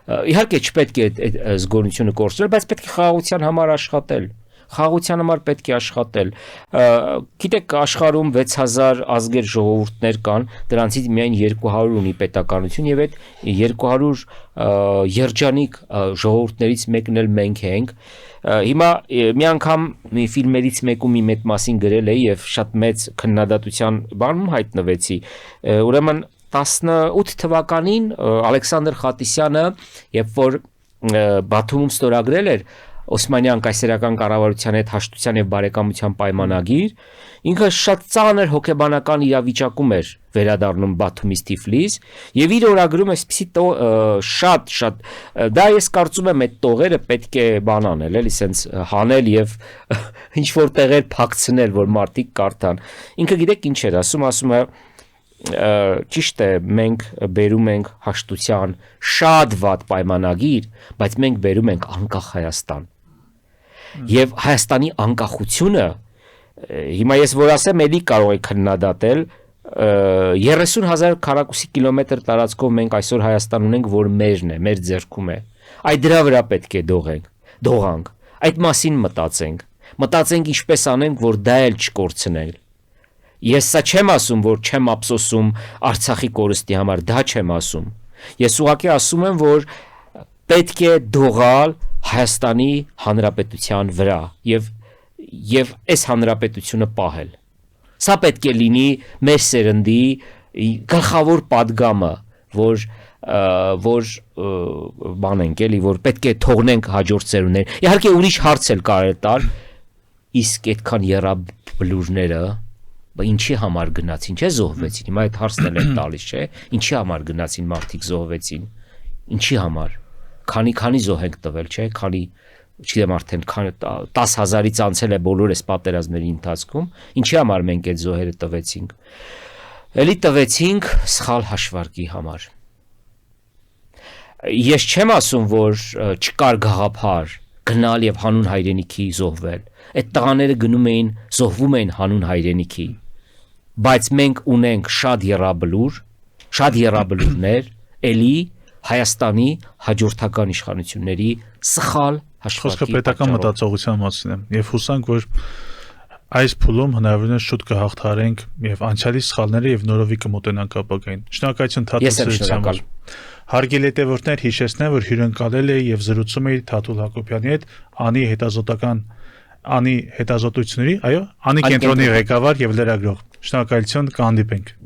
Իհարկե չպետք է այդ զգոնությունը կորցնել, բայց պետք է խաղաղության համար աշխատել։ Խաղաղության համար պետք է աշխատել։ Գիտեք, աշխարհում 6000 ազգեր ժողովուրդներ կան, դրանցից միայն 200 ունի պետականություն եւ այդ 200 երջանիկ ժողովուրդներից մեկն էլ մենք ենք։ Հիմա մի անգամ մի ֆիլմերից մեկում իմ այդ մասին գրել էի եւ շատ մեծ քննադատության բանում հայտնվեցի։ Ուրեմն 18 թվականին Ալեքսանդր Խատիսյանը, երբ որ Բաթումում ստորագրել էր Օսմանյան կայսերական կառավարության հետ հաշտության եւ բարեկամության պայմանագիր, ինքը շատ ծանր հոգեբանական իրավիճակում էր վերադառնում Բաթումից Թիֆլիս եւ իր օրագրում այսպեսի շատ դա ես կարծում եմ այդ տողերը պետք է բան անել, էլի սենց հանել եւ ինչ որ տեղեր փակցնել, որ մարդիկ կարդան։ Ինքը գիտեք ինչ էր ասում է ճիշտ է, մենք բերում ենք հաշտության շատ վատ պայմանագիր, բայց մենք բերում ենք անկախ Հայաստան։ Եվ Հայաստանի անկախությունը հիմա ես որ ասեմ էլի կարող եք քննադատել 30,000 քառակուսի կիլոմետր տարածքով մենք այսօր Հայաստան ունենք, որ մերն է, մեր ձեռքում է։ Այդ դրա վրա պետք է դողանք։ Այդ մասին մտածենք ինչպես անենք, որ դա էլ չկորցնենք։ Ես սա չեմ ասում, որ չեմ ափսոսում Արցախի կորստի համար, դա չեմ ասում։ Ես ուղղակի ասում եմ, որ պետք է դողալ Հայաստանի Հանրապետության վրա եւ այս հանրապետությունը պահել։ Սա պետք է լինի մեր սերնդի գլխավոր падգամը, որ բանենք էլի, որ պետք է թողնենք հաջորդ սերունդներ։ Իհարկե ուրիշ հարց էլ կարելի տալ, իսկ այդքան երաբլուրները ինչի համար գնացին, չէ՞ զոհվեցին։ Հիմա այդ հարցն էլ է տալիս, չէ՞։ Ինչի համար գնացին մարդիկ զոհվեցին։ Ինչի համար։ Քանի զոհ ենք տվել, չէ՞։ Քանի, չգիտեմ արդեն 10,000-ից անցել է բոլոր այս պատերազմների ընթացքում։ Ինչի համար մենք այդ զոհերը տվեցինք։ Էլի տվեցինք սխալ հաշվարկի համար։ Ես չեմ ասում, որ չկար գաղափար գնալ եւ հանուն հայրենիքի զոհվել։ Այդ տղաները գնում էին, զոհվում էին հանուն հայրենիքի։ Բայց մենք ունենք շատ երաբլուրներ, էլի Հայաստանի հաջորդական իշխանությունների սխալ հաշվարկի։ Խոսքը պետական մտածողության մասին է, եւ հուսանք, որ այս փուլում հնարավորինս շուտ կհաղթարենք եւ անցյալի սխալները եւ նորովի կմոտենանք ապագային։ Շնորհակալություն Թաթուլ համար։ Հարգելի հետևորդներ, հիշեցնեմ, որ հյուրընկալել էի եւ զրուցում էի Թաթուլ Հակոբյանի հետ, Անի հետազոտությունների, այո, Անի կենտրոնի ղեկավար եւ լրագրող։ Շնորհակալություն, կհանդիպենք։